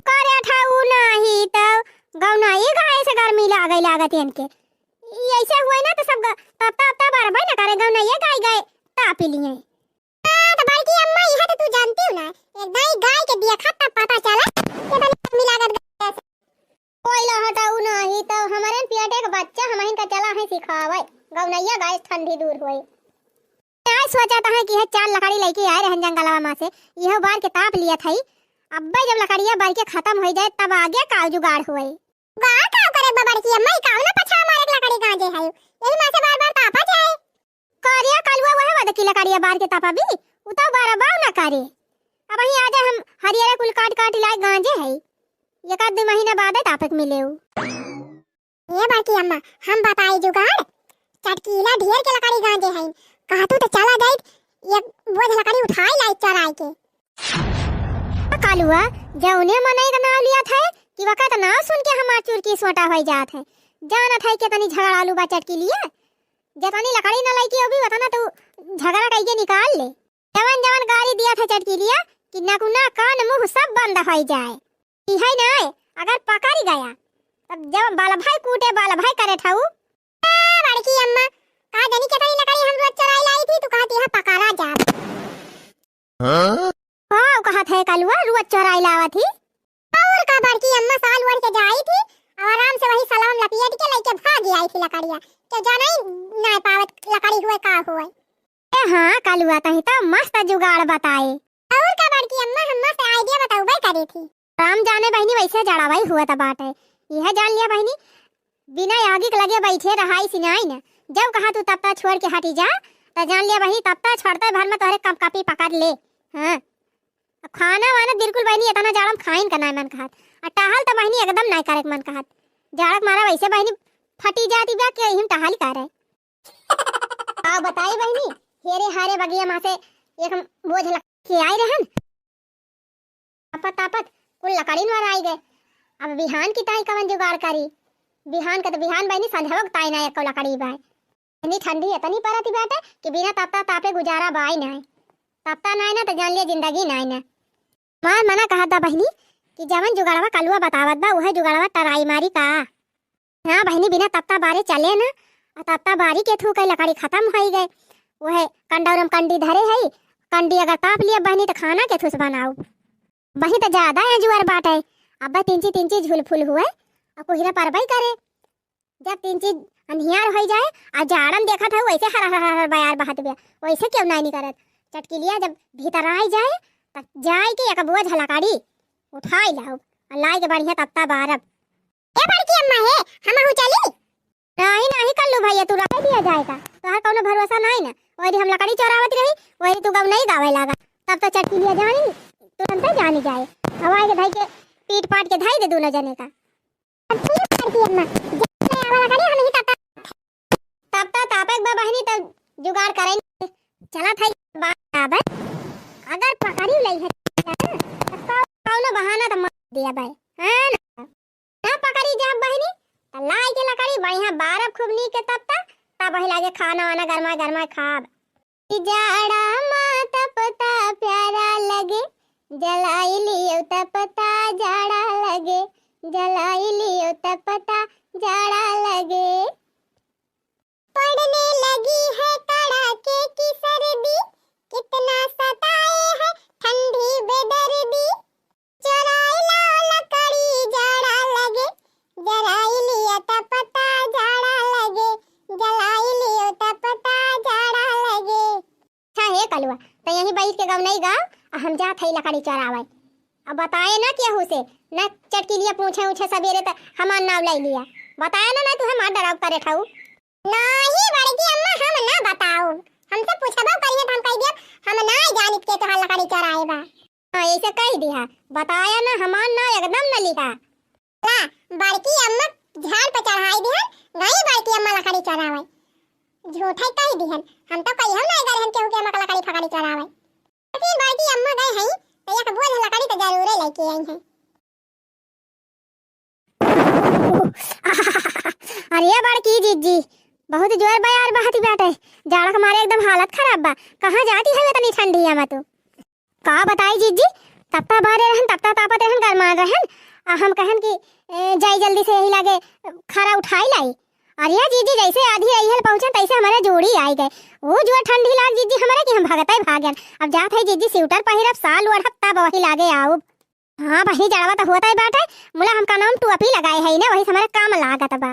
करे ठाऊ नहीं तो गव नहीं गाय से गर्मी लागत इनके ऐसे हुए ना तो सब तब बराबर ना करे गव नहीं गाय तापी लिए तो बाकी अम्मा यह तो तू जानती हो ना एक गाय के दिया खाता पता चला के बनी मिलागत कोई ला हटाऊ नहीं तो हमारे पेटे का बच्चा हमहिन का चला है सिखावे गवनैया गाय ठंडी दूर होए। आज सोचा था कि है 4 लकड़ी लेके आए रहन जंगलवा में से यह बार के ताप लिया थई अब्बे जब लकड़िया बार के खत्म हो जाए तब आगे का जुगाड़ होए गा का करे बबड़ की अम्मा का ना पछा मारे लकड़ी गांजे है यही में से बार तापा जाए करिया कलवा वह वद की लकड़िया बार के तापा भी उता बराबर ना करे। अब ही आजा हम हरियर कुल काट लाए गांजे है एक आध महीना बाद तापक मिले ये बाकी अम्मा हम बताई जुगाड़ चटकीला ढेर के लकड़ी गांजे है कहतू तो चला गई एक बोझ लकड़ी उठाई लाई चराई के कालुआ जौने मनई का नाम लिया था कि वक्त ना सुन के हमार चुरकी सोटा हो जात है जाना था कि तनी झगड़ा आलू बा चटकी लिए जतनी लकड़ी न लाई की अभी बताना तू झगड़ा कई के निकाल ले। जवन जवन गाड़ी दिया था चटकी लिया कि नकुना कान मुंह सब बंद हो जाए। ई है ना अगर पकड़ गया तब जब बाल भाई कूटे बाल भाई करे ठाऊ। बड़की अम्मा का जानी कितनी लकड़ी हम रोज चुराई लाई थी, तू कहती है पकड़ा जा। हां कहा था कलुआ रोज चुराई लावा थी। और का बड़की अम्मा साल वर के जाई थी और आराम से वही सलाम लपेट के लेके भाग आई थी लकड़िया। तो जाना ही ना पावत लकड़ी हुए का हुए। ए हां कलुआ तही तो मस्त जुगाड़ बताए। और का बड़की अम्मा हम मस्त आईडिया बताऊबे करी थी। राम जाने बहनी वैसे जड़ावाई हुआ था बाटे। यह जान लिया बहनी बिना आगे के लगे बैठे रहाई सिनाई न। जब कहा तू तब तक छोड़ के हटी जा तो जान लिया बहनी तब तक छोड़ते भर में तोहरे कप कापी पकड़ ले। हां खाना वाना बिल्कुल बहनी इतना जाड़म खाइन का ना मन कहत। और टहल तो बहनी एकदम नहीं करे मन कहत। जाड़क मारा वैसे बहनी फटी जाती बा के हिम टहल करे। आ बताई बहनी हेरे हारे बगिया मां से एक बोझ के आई रहन। तापत तापत कुल लकड़ी मार आई गए। अब बिहान की ताई कवन जुगाड़ करी। बिहान का तो बिहान बहनी संध्यावक ताई ना एक लकड़ी बाय। इतनी ठंडी इतनी परती बाटे कि बिना तपता तापे गुजारा बाई ना। तपता ना ना तो जान लिया जिंदगी ना ना। मार मना कहा था बहनी कि जवन जुगाड़वा कलुआ बतावत बा वह जुगाड़वा टराई मारी का। हां बहनी बिना तपता बारे चले ना। और तपता बारी के थू कई लकड़ी खत्म हो गए। वह कंडौरम कंडी धरे है। कंडी अगर ताप लिया बहनी तो खाना के थुस बनाऊ। वही तो ज्यादा है जुआर बाटे। अब तिंची झुल फुल हुए और कोहिरा परबई करे। जब तिंची अंधियार हो जाए और जाड़म देखा था वैसे हर हर हर बयार बहत गया वैसे क्यों नहीं करत। चटकी लिया जब भीतर आ जाए तब जाए के एक बोझ लकड़ी उठाई लाओ और लाई के बढ़िया तपता बारब। ए बड़की अम्मा है हम हो चली। नहीं कर लो भैया तू रख दिया जाएगा तोहर कोनो भरोसा नहीं ना। वही हम लकड़ी चोरावत रही वही तू गव नहीं गावे लगा तब तो चटकी लिया जानी तुरंत ही जानी जाए। हवाई के भाई के पीट पाट के धाई दे दोनों जने का। तब तक तापक बा बहनी तो जुगाड़ करें चला था बात। अगर पकड़ी लई है तो कौनो बहाना तो मत दिया भाई। हां ना पकड़ी जा बहनी तो लाई के लकड़ी बढ़िया बारब खूब नी के तब वही लागे खाना वाना गरमा गरमा खाब। जाड़ा माता पता प्यारा लगे जलाई लियो तपता जाड़ा लगे जलाई लियो तपता जाड़ा लगे। पड़ने लगी है कड़ाके की सर्दी कितना सताए है ठंडी बेदर्दी। चुराई लो लकड़ी जाड़ा लगे जलाई लियो तपता जाड़ा लगे जलाई लियो तपता जाड़ा लगे। अच्छा है कलुआ तो यहीं बैठ के गव नहीं गाँव हम जा थई लकड़ी चरावे। अब बताए ना क्या हुसे ना चटकी लिया पूछे उछे सवेरे तक हमार नाम ले लिया। बताया ना तू हमार डराव करे ठाऊ। नहीं बड़की अम्मा हम ना बताओ हमसे पूछबो करिए तो हम कह दिया हम ना जानित के तोहार लकड़ी चराए बा। हां ऐसे कह दिया बताया ना हमार ना एकदम न लिखा। ला बड़की अम्मा झाड़ पे चढ़ाई दिहन नहीं बड़की अम्मा लकड़ी चरावे। झूठा कह दिहन हम तो कहियो नहीं गए हम केहू के अम्मा लकड़ी फकड़ी चरावे। लेकिन बड़की अम्मा गए हैं तो एक बोझ लकड़ी तो जरूर लेके आई हैं। अरे बड़की जीजी बहुत जोर बयार बहती बाटे। जाड़ा मारे एकदम हालत खराब बा। कहां जाती है इतनी ठंडी में तू का बताई जीजी। तपता बारे रहन तपता तापत रहन गरमा रहन हम कहन कि जाई जल्दी से यही लागे खरा उठाई लाई। अरे जीजी जैसे आधी रही पहुंचे तैसे हमारे जोड़ी आई गए। वो जो ठंडी लाग जीजी हमारे कि हम भगत भागन। अब जात है जीजी स्वेटर पहिरब साल और हफ्ता वही लागे आओ। हां वही जड़वा तो होता है बाटे मुला हमका नाम टोपी लगाए है ना वही हमारे काम लागत बा।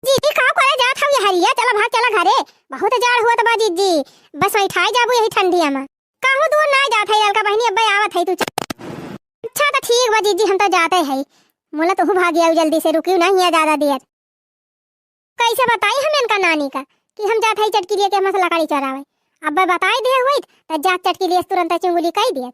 जीजी का करे जात हम ये हरिया चला भाग चला घरे बहुत जाड़ हुआ बा जीजी बस वही ठाई जाबू यही ठंडिया में काहू दूर ना जात है लड़का बहनी अब आवत है तू। अच्छा तो ठीक बा जीजी हम तो जाते है मुला तो भाग आऊ जल्दी से रुकियो नहीं है ज्यादा देर। कैसे बताई हम इनका नानी का कि हम जात है चटकी लिए के मसाला लकड़ी चरावे। अब बताई दे हुई तो जा चटकी लिए तुरंत चुंगली कह दियत।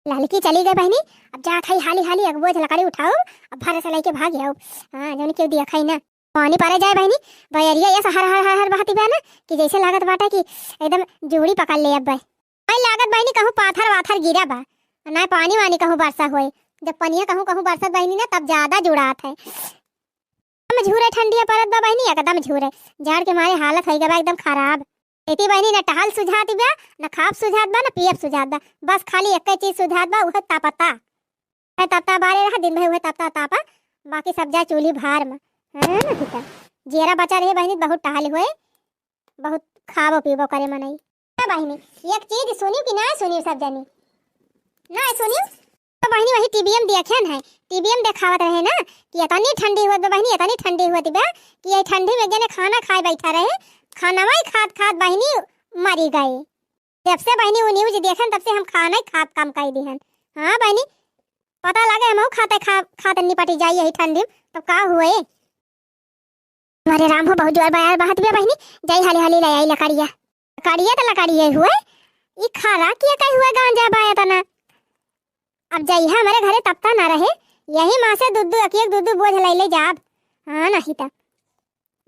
लड़की चली गई बहनी अब जा खाई हाली हाली एक बोझ लकड़ी उठाओ अब भर से लेके भाग आओ। हां जौन क्यों दिया खाई ना पानी परे जाए बहनी बयरिया ये हर हर हर बहती बा ना कि जैसे लागत बाटा कि एकदम जोड़ी पकड़ ले। अब भाई लागत बहनी कहूं पाथर वाथर गिरा बा ना पानी वानी कहूं बरसा होए। जब पनिया कहूं कहूं बरसत बहनी ना तब ज्यादा जुड़ात है। हम झूरे ठंडिया परत बा बहनी एकदम झूरे जाड़ के मारे हालत है गबा एकदम खराब एती बहनी न टहल सुझात बा न खाप सुझात बा न पियब सुझात बा बस खाली एक चीज सुझात बा उहे तापता है तापता बारे रहा दिन भर उहे तापता तापा बाकी सब जा चूल्ही भार में है ना ठीक है जेरा बचा रहे बहनी बहुत टहल हुए बहुत खाबो पीबो करे मनई बहनी एक चीज सुनी कि ना सुनी सब जानी ना सुनी तो बहनी वही टीवीएम देखन है टीवीएम देखावत रहे ना कि इतनी ठंडी हुआ तो बहनी इतनी ठंडी हुआ बा कि ये ठंडी में जने खाना खाए बैठा रहे खाना ही खात खात बहनी मरी गए जब से बहनी वो न्यूज देखन तब से हम खाना ही खात काम कर दिहन हाँ बहनी पता लगे हम खाते निपटी जाई यही ठंडी तो का हुए अरे राम हो बहुत जोर बाहर बहत बे बहनी जाई हाली हाली ले आई लकड़िया लकड़िया तो लकड़िया हुए ई खारा किया कहीं हुआ गांजा बाया तना अब जाई है हमारे घरे तपता ना रहे यही माँ से दूध एक दूध बोझ ले ले जाब हाँ नहीं था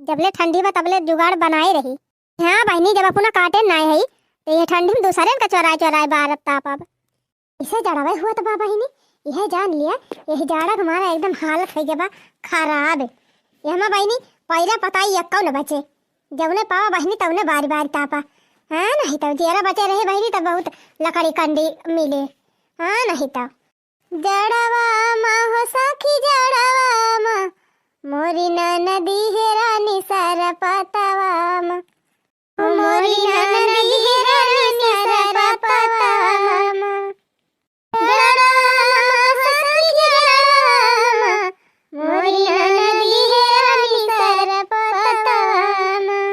जबले ठंडी में तबले जुगाड़ बनाए रही हाँ बहनी जब अपना काटे ना है तो ये ठंडी में दूसरे का चौराए चौराए बार ताप अब इसे जड़ावे हुआ तो बाबा ही यह जान लिया यह जाड़ा हमारा एकदम हालत है जब खराब यह मैं बहनी पहले पता ही यक्का न बचे जबने पावा बहनी तबने बारी बारी तापा हाँ नहीं तो जेरा बचे रहे बहनी तब बहुत लकड़ी कंडी मिले हाँ नहीं तो जड़वा माँ हो सखी जड़वा माँ मोरी नदी है रानी सर पतवा माँ मोरी नदी है रानी सर पतवा माँ जड़वा माँ सखी जड़वा माँ मोरी नदी है रानी सर पतवा माँ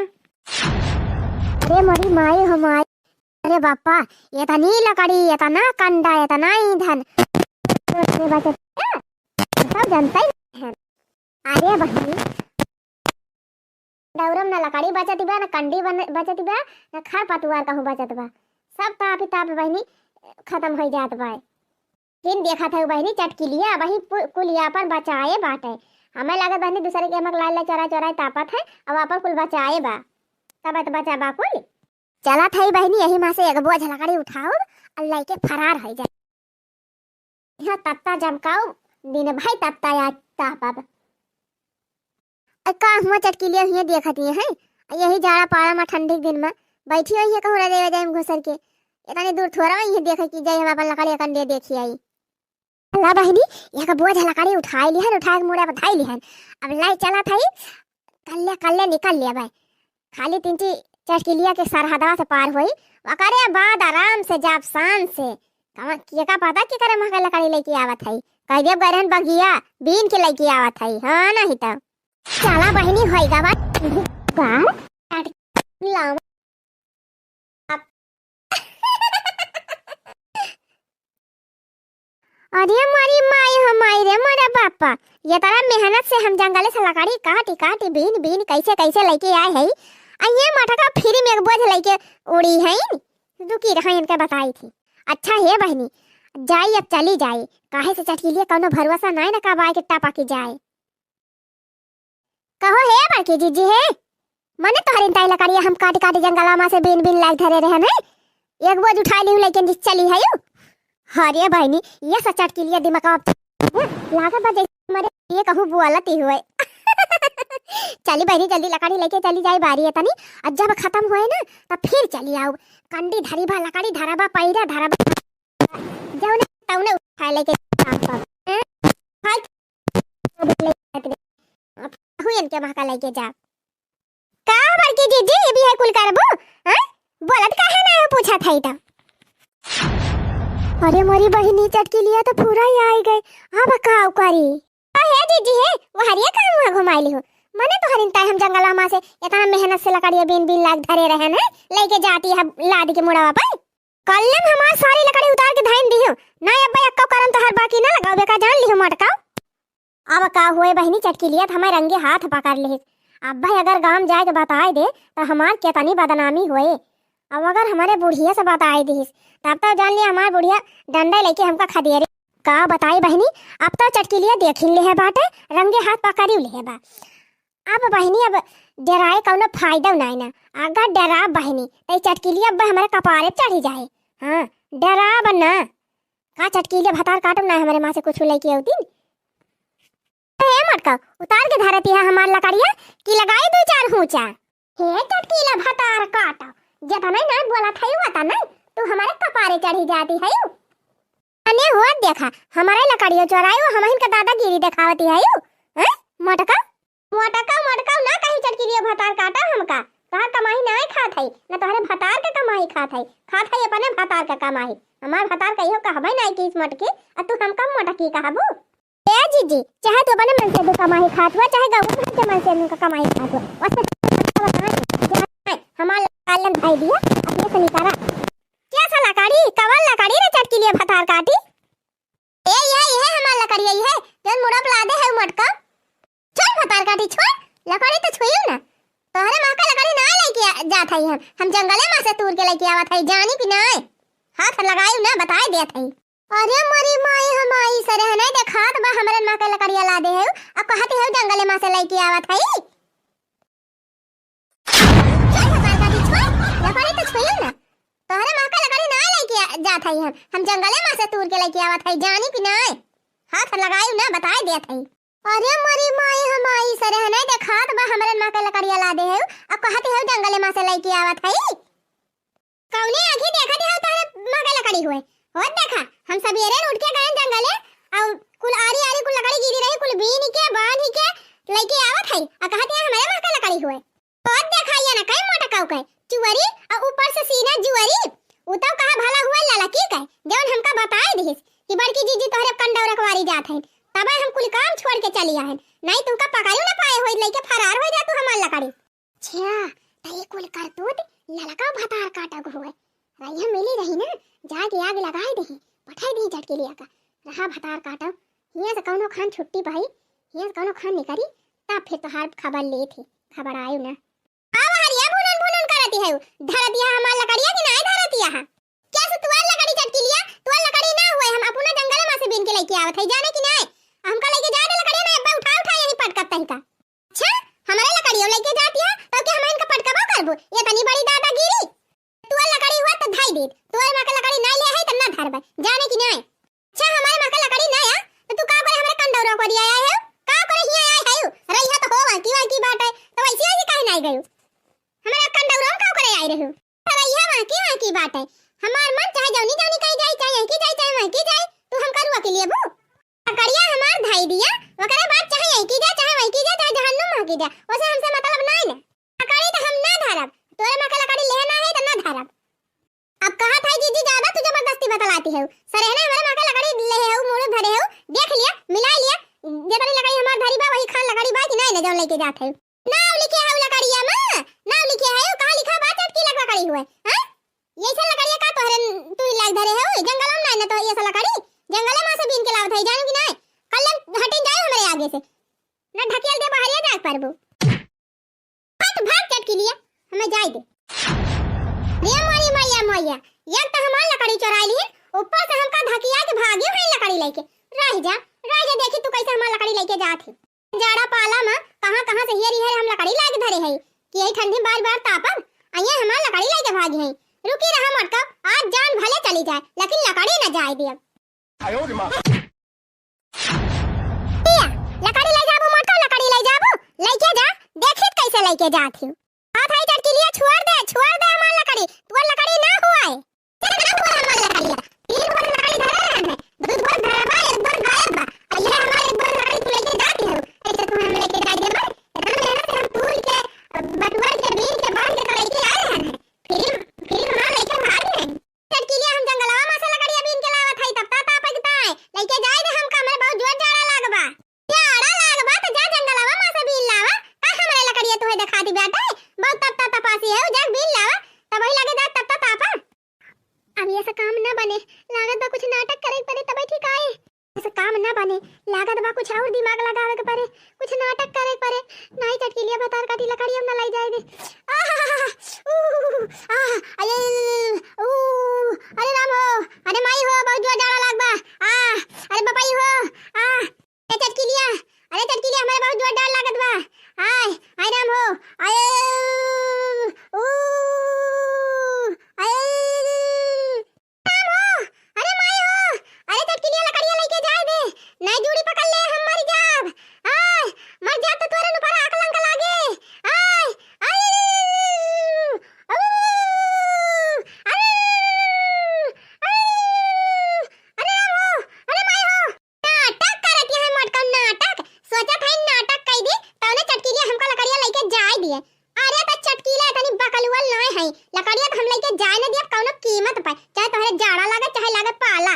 अरे मोरी माई हो माई अरे बापा ये तो नी लकड़ी ये तो ना कंडा ये तो ना ईंधन सब जनता ही है अरे बहनी डौरम ना लकड़ी बचत बा ना कंडी बचत बा ना खर पतवार कहूँ बचत बा सब ताप ताप बहनी खत्म हो जात बा किन देखा था बहनी चटकी लिया वही कुलिया पर बचाए बाटे हमें लगा बहनी दूसरे के मक लाल चौरा चौराए तापत है अब अपन कुल बचाए बा तब तो बचा बा कुल चला था बहनी यही माँ से एक बोझ लकड़ी उठाओ अल्लाह के फरार हो जाए यहाँ तत्ता जमकाओ दिन भाई तत्ता या ताप का हुआ चटकी लिया हुई देखती है यही जाड़ा पारा में ठंडी दिन में बैठी हुई है कहूँ रजे जाए घुसर के इतनी दूर थोड़ा वही देखे कि जाए हम अपन लकड़ी कंडे देखी आई अल्लाह बहनी यह का बोझ लकड़ी उठाई लिहन उठा के मुड़ा बधाई लिहन अब लाई चला था कल्ले कल्ले निकल लिया भाई खाली तीन चटकी लिया के सरहदवा से पार हुई वकरे बाद आराम से जाप शान से ये का पता कि करे मका लकड़ी लेके आवत है कह देव गरहन बगिया बीन के लेके आवत है हाँ नहीं तो चला बहनी होएगा बात लाओ अरे हमारी माई हमारी रे मेरा पापा ये तरह मेहनत से हम जंगल से लकड़ी काटी काटी बीन बीन कैसे कैसे लेके आए है ये मटका फिर में एक बोझ लेके उड़ी है रुकी रहा इनके बताई थी अच्छा है बहनी जाई अब चली जाई काहे से चटकी लिए कोनो भरोसा नहीं ना कब आए के टापा की जाए कहो है बाकी जीजी है मने तोहरी ताई लकड़िया हम काटी काटी जंगला में से बीन बीन लाग धरे रहे ना एक बोझ उठा ली लेकिन चली है यू हरे बहनी ये सब चटकी लिए दिमाग लागत बा जैसे हमारे ये कहूँ बुआलती हुए चली बहनी जल्दी लकड़ी लेके चली जाए बारी है तनी और जब खत्म हुए ना तब फिर चली आओ कंडी धरी बा लकड़ी धरा बा पैरा धरा बा जौने तौने उठा लेके हुई इनके महका लेके जा का बड़की जीजी ये भी है कुल करबो हैं बोलत काहे ना पूछा था इता अरे मोरी बहनी चटकी लिया तो पूरा ही आई गए अब काऊ करी है जीजी है वो हरिया काम हुआ घुमाई हो मने तो हरिन ताई हम जंगला में से इतना मेहनत से लकड़ी बीन बीन लाग धरे रहे ना लेके जाती है लाद के मुड़ावा पे कल्लम हमार सारी लकड़ी उतार के धाइन दियो ना अब्बा अक्का करम तो हर बाकी ना लगाओ बेका जान लियो मटका अब का हुए बहनी चटकी लिया हमें रंगे हाथ पकड़ ले अब भाई अगर गांव जाए के बताए दे तो हमार कितनी बदनामी हुए अब अगर हमारे बुढ़िया से बताई दी तब तो जान लिया हमार बुढ़िया डंडा लेके हमका खदेरे का बताई बहनी अब तो चटकी लिया देखी ले है बाटे रंगे हाथ पकड़ी ले है बा अब बहनी अब डराए कौनो फायदा नहीं ना अगर डरा बहनी तो चटकी लिया अब हमारे कपारे चढ़ी जाए हाँ डरा बना का चटकी लिया भतार काटो ना हमारे माँ से कुछ लेके आती ए मटका उतार के धरती है हमार लकड़िया की लगाई दो चार हुचा। हे टटकीला भतार काटा जब हमें ना बोला था यू बता ना तू हमारे कपारे चढ़ी जाती है यू। अने हुआ देखा हमारे लकड़ियों चोराई हम इनका दादागिरी दिखावती है यू। हैं मटका मटका मटका ना कहीं टटकीलिया भतार काटा हमका तोहर कमाई ना खात है ना तोहरे भतार के कमाई खात है अपने भतार के कमाई। हमार भतार कहियो कहबै ना कि इस मटकी आ तू हम कम मटकी कहबू। ए जीजी चाहे तो अपने मन से भी कमाई खात हुआ चाहे गाँव के मन से उनका कमाई खात हुआ हमार लालन भाई दिया अपने से निकारा क्या सा लकड़ी कवल लकड़ी रे चटकीलिया भतार काटी। ए ये हमार लकड़ी है जन मुड़ा पलादे है मटका छोड़ भतार काटी छोड़ लकड़ी तो छोइयो ना तोहरे मां का लकड़ी ना लेके जात हई हम जंगले में से तोड़ के लेके आवत हई जानी कि नहीं हाथ लगाई ना बताए देत हई। अरे मरी माई हमाई सरे नहीं देखात बा हमरे मां के लकड़िया ला दे है आ कहती है जंगले में से लेके आवत हई छोड़ भतार काटी छोड़ लकड़ी तो छोइयो ना तोहरे मां का लकड़ी ना लेके जात हई हम जंगले में से तोड़ के लेके आवत हई जानी कि नहीं हाथ लगाई ना बताए देत हई। अरे मरी माई हमाई सरे नहीं देखात बा हमरे मां के लकड़िया ला दे है अब कहती है जंगले में से लेके आवत हई कौने आंखी देखत है तारे मां के लकड़ी हुए और देखा हम सवेरे उठ के गए जंगले और कुल आरी कुल लकड़ी गिरी रही कुल बीन के बांध के लेके आवत हई आ कहती है हमारे मां के लकड़ी हुए और देखा ये ना कई मोटा काऊ के चुवरी और ऊपर से सीना जुवरी उतव कहा भला हुआ लाला की कह जौन हमका बताए दिस कि बड़की जीजी तोहरे कंडौ रखवारी जात है तब हम कुल काम छोड़ के चली आए नहीं तुमका पकायो ना पाए होई लेके फरार हो जा तू हमार लकड़ी छा तई कुल करतूत ललका भतार काटा को होए रहिया मिली रही ना जाके आग लगाई दही पठाई दी झटके लिया का रहा भतार काटा हिया से कौनो खान छुट्टी पाई हिया से कौनो खान निकली तब फिर तो हार खबर ले थी खबर आयो ना आव हरिया भुनन करती है धर दिया हमार लकड़िया कि नहीं धर दिया क्या से तुआर लकड़ी झटके लिया तुआर लकड़ी ना हुए हम अपना जंगल में से बीन के लेके आवत है जाने कि नहीं हमका लेके जा दे लकड़ी ना अब्बा उठा यही पटकता ही का। अच्छा हमारे लकड़ियों लेके जाती है तो क्या हम इनका पटकबो करबो ये तनी बड़ी दादागिरी तू लकड़ी हुआ तो धाई दे तू मां का लकड़ी ना ले है त ना धरबे जाने की नहीं। अच्छा हमारे मां का लकड़ी ना आ तो तू का करे हमरे कंडौरा को दिया है का करे हिया आए है रही तो होवा की बात है तो ऐसे ऐसे काहे नहीं गयो हमारे कंडौरा का करे आए रहो रही की बात है हमार मन चाहे जौनी जौनी कहीं जाए चाहे की जाए चाहे वहीं की जाए तू हम करुआ के लिए बू लकड़िया हमार धाई दिया ओकरे बाद चाहे यहीं की जाए चाहे वहीं की जाए चाहे जहन्नुम में की जाए ओसे हमसे मतलब नहीं ना लकड़ी तो हम ना धरब तोरे मां का लकड़ी लेना है तो ना धरब। अब कहा था जीजी ज्यादा तू जबरदस्ती बतलाती है सरे ना हमारे मां का लकड़ी ले है मोड़ धरे है देख लिया मिला लिया जेतनी लकड़ी हमार धरी बा वही खान लकड़ी बा कि नहीं ले जाओ लेके जात है नाम लिखे है लकड़िया में नाम लिखे है कहां लिखा बा चटकी लकड़ी हुए हां ये सब लकड़िया का तोहरे तू लाग धरे है जंगल में नहीं ना तो ये सब लकड़ी जंगल में से बीन के लावत है जानो कि नहीं कल हटिन जाए हमारे आगे से ना ढकेल दे बाहर जा परबू हट भाग चटकी लिया हमें जाए दे रे मोरी मैया एक तो हमार लकड़ी चुराई ली ऊपर से हमका धकिया के भागे है लकड़ी लेके रह जा देखी तू कैसे हमार लकड़ी लेके जात है जाड़ा पाला में कहां से हियर हम लकड़ी लाग धरे है कि यही ठंडी बार तापब आइए हमार लकड़ी लेके भागे है रुकी रहा मटका आज जान भले चली जाए लेकिन लकड़ी न जाए दे आयो रे मां लकड़ी ले जाबो मटका लकड़ी ले जाबो लेके जा देखित कैसे लेके जात हूं हाथ आई चटकी लिया छोड़ दे हमार लकड़ी तू लकड़ी ना हुआ है ना हुआ हमार लकड़ी तीन बार लकड़ी धरे हमने दो बार धरबा एक बार गायब बा ये हमारे एक बार लकड़ी तू लेके जाती हो ऐसे तू हम लेके जा दे इतना मेहनत से हम तूल के बटुआ के बीन के बांध के लेके आए हैं फिर हम लेके भाग गए चटकी लिया हम जंगलवा में से लकड़िया बीन के लावत हई तब ता पकता है लेके जाए दे हमका हमारे बहुत जोर जाड़ा लागबा तो जा जंगलवा में से बीन लावा का हमारे लकड़िया तोहे दिखा दी बेटा बहुत तब तपासी है जा बीन लावा तब वही लगे जा तब तापा अब ये सब काम ना बने लागत बा कुछ नाटक करे पड़े तब ठीक आए ऐसा काम ना बने लागत बा कुछ और दिमाग लगावे के पड़े कुछ नाटक करे पड़े नहीं चटकी लिया भतार काटी लकड़ी हम ना लाई जाए दे अरे राम हो अरे माई हो बहुत जोर जाड़ा लागबा अरे बपाई हो ए चटकी लिया हमारे बहुत जोर डर लागत बा आय राम हो राम हो अरे माई हो अरे चटकी लिया लकड़िया लेके जाए दे नहीं जूड़ी पकड़ ले हम मर जाब लिए तो हम लेके जाए ना दिया कौनो कीमत पे, चाहे तोहरे जाड़ा लागे चाहे लागे पाला।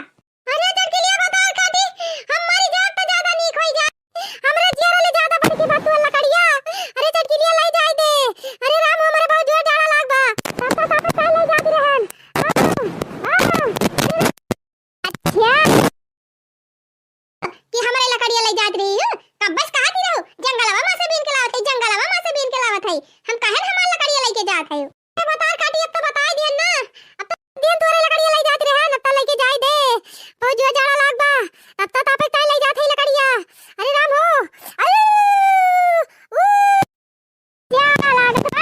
अरे चटकी लिया बता काटी, हम मरी जात तो ज्यादा नहीं खोई जा, हमरा जियारा ले ज्यादा बड़ की बात तू लकड़िया। अरे चटकी लिया ले जाए दे। अरे राम हमरे बहुत जोर जाड़ा लाग बा, पापा पापा का ले जाती रहन। अच्छा कि हमरे लकड़िया ले जात रही हूं, कब बस कहा थी रहू जंगलवा में से बीन के लावत है, जंगलवा में से बीन के लावत है, हम काहे हमार लकड़िया लेके जात है। ए बता काटी अब तो बता दिए ना, अब तो दिन तोरे लकड़िया ले जात रहे न, अब तो लेके जाए दे। ओ जो जाड़ा लाग बा अब तो तापे काय ले जात है लकड़िया। अरे राम हो ऊ जाड़ा लागत बा,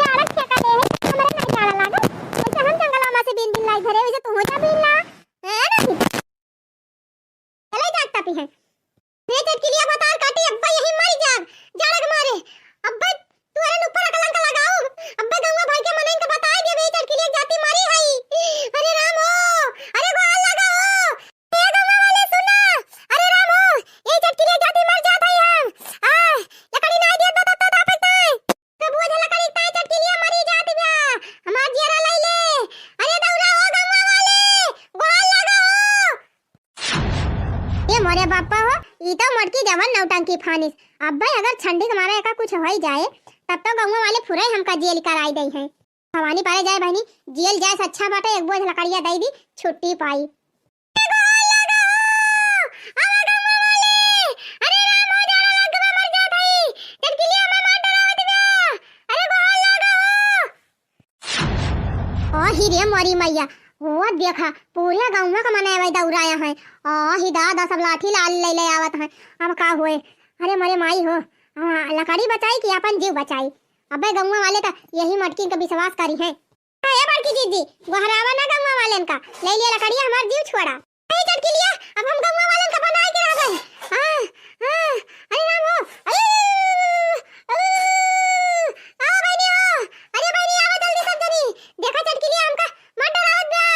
जाड़ा क्या का दे हमरे नहीं जाड़ा लागत, ऐसे हम जंगलवा में से बीन लाई घरे वैसे तू हो जा बीन ला है ना, चले जात तापी है। रे चटकी लिया बता काटी अब्बा यही मर जा जाड़ा के मारे। अब्बा तू अरे ऊपर कलंक लगाओ, अब्बा गंगा भाई के मनई के बता दे वे चटकी लिया जाती मरी है। अरे राम हो अरे गोल लगाओ ए गंगा वाले सुना, अरे राम हो ये चटकी लिया जाती मर जात है हम आ लकड़ी नहीं दे तो तापे ताई तो बुझ लकड़ी ताई चटकी लिया मरी जात बा, हमार जियरा ले ले। अरे दौड़ा हो गंगा वाले गोल लगाओ। ये मोरे बापा हो ई तो मटकी जवन नौटंकी फानिस। अब भाई अगर ठंडी के मारे का कुछ हो ही जाए तब तो गांव वाले फुराई हमका जेल कराई दई है। भवानी पारे जाए बहनी जेल जाए से अच्छा बाटे एक बोझ लकड़िया दई दी छुट्टी पाई। हिरे मोरी मैया वो देखा पूरे गांव का मने वही दौड़ाया है। ही दादा सब लाठी लाल ले ले आवत है, अब का होए। अरे मरे माई हो लकड़ी बचाई कि अपन जीव बचाई। अबे गांव वाले तो यही मटकी का विश्वास करी है। ए बड़की दीदी गोहरावा ना गांव वाले का ले लिया लकड़ी हमार जीव छोड़ा। ए चटकी लिया अब हम गांव वाले का बनाए के रह गए। अरे राम हो आ बहनी हो, अरे बहनी आवा जल्दी सब जनी देखा चटकी लिया हमका मत डरावत बा।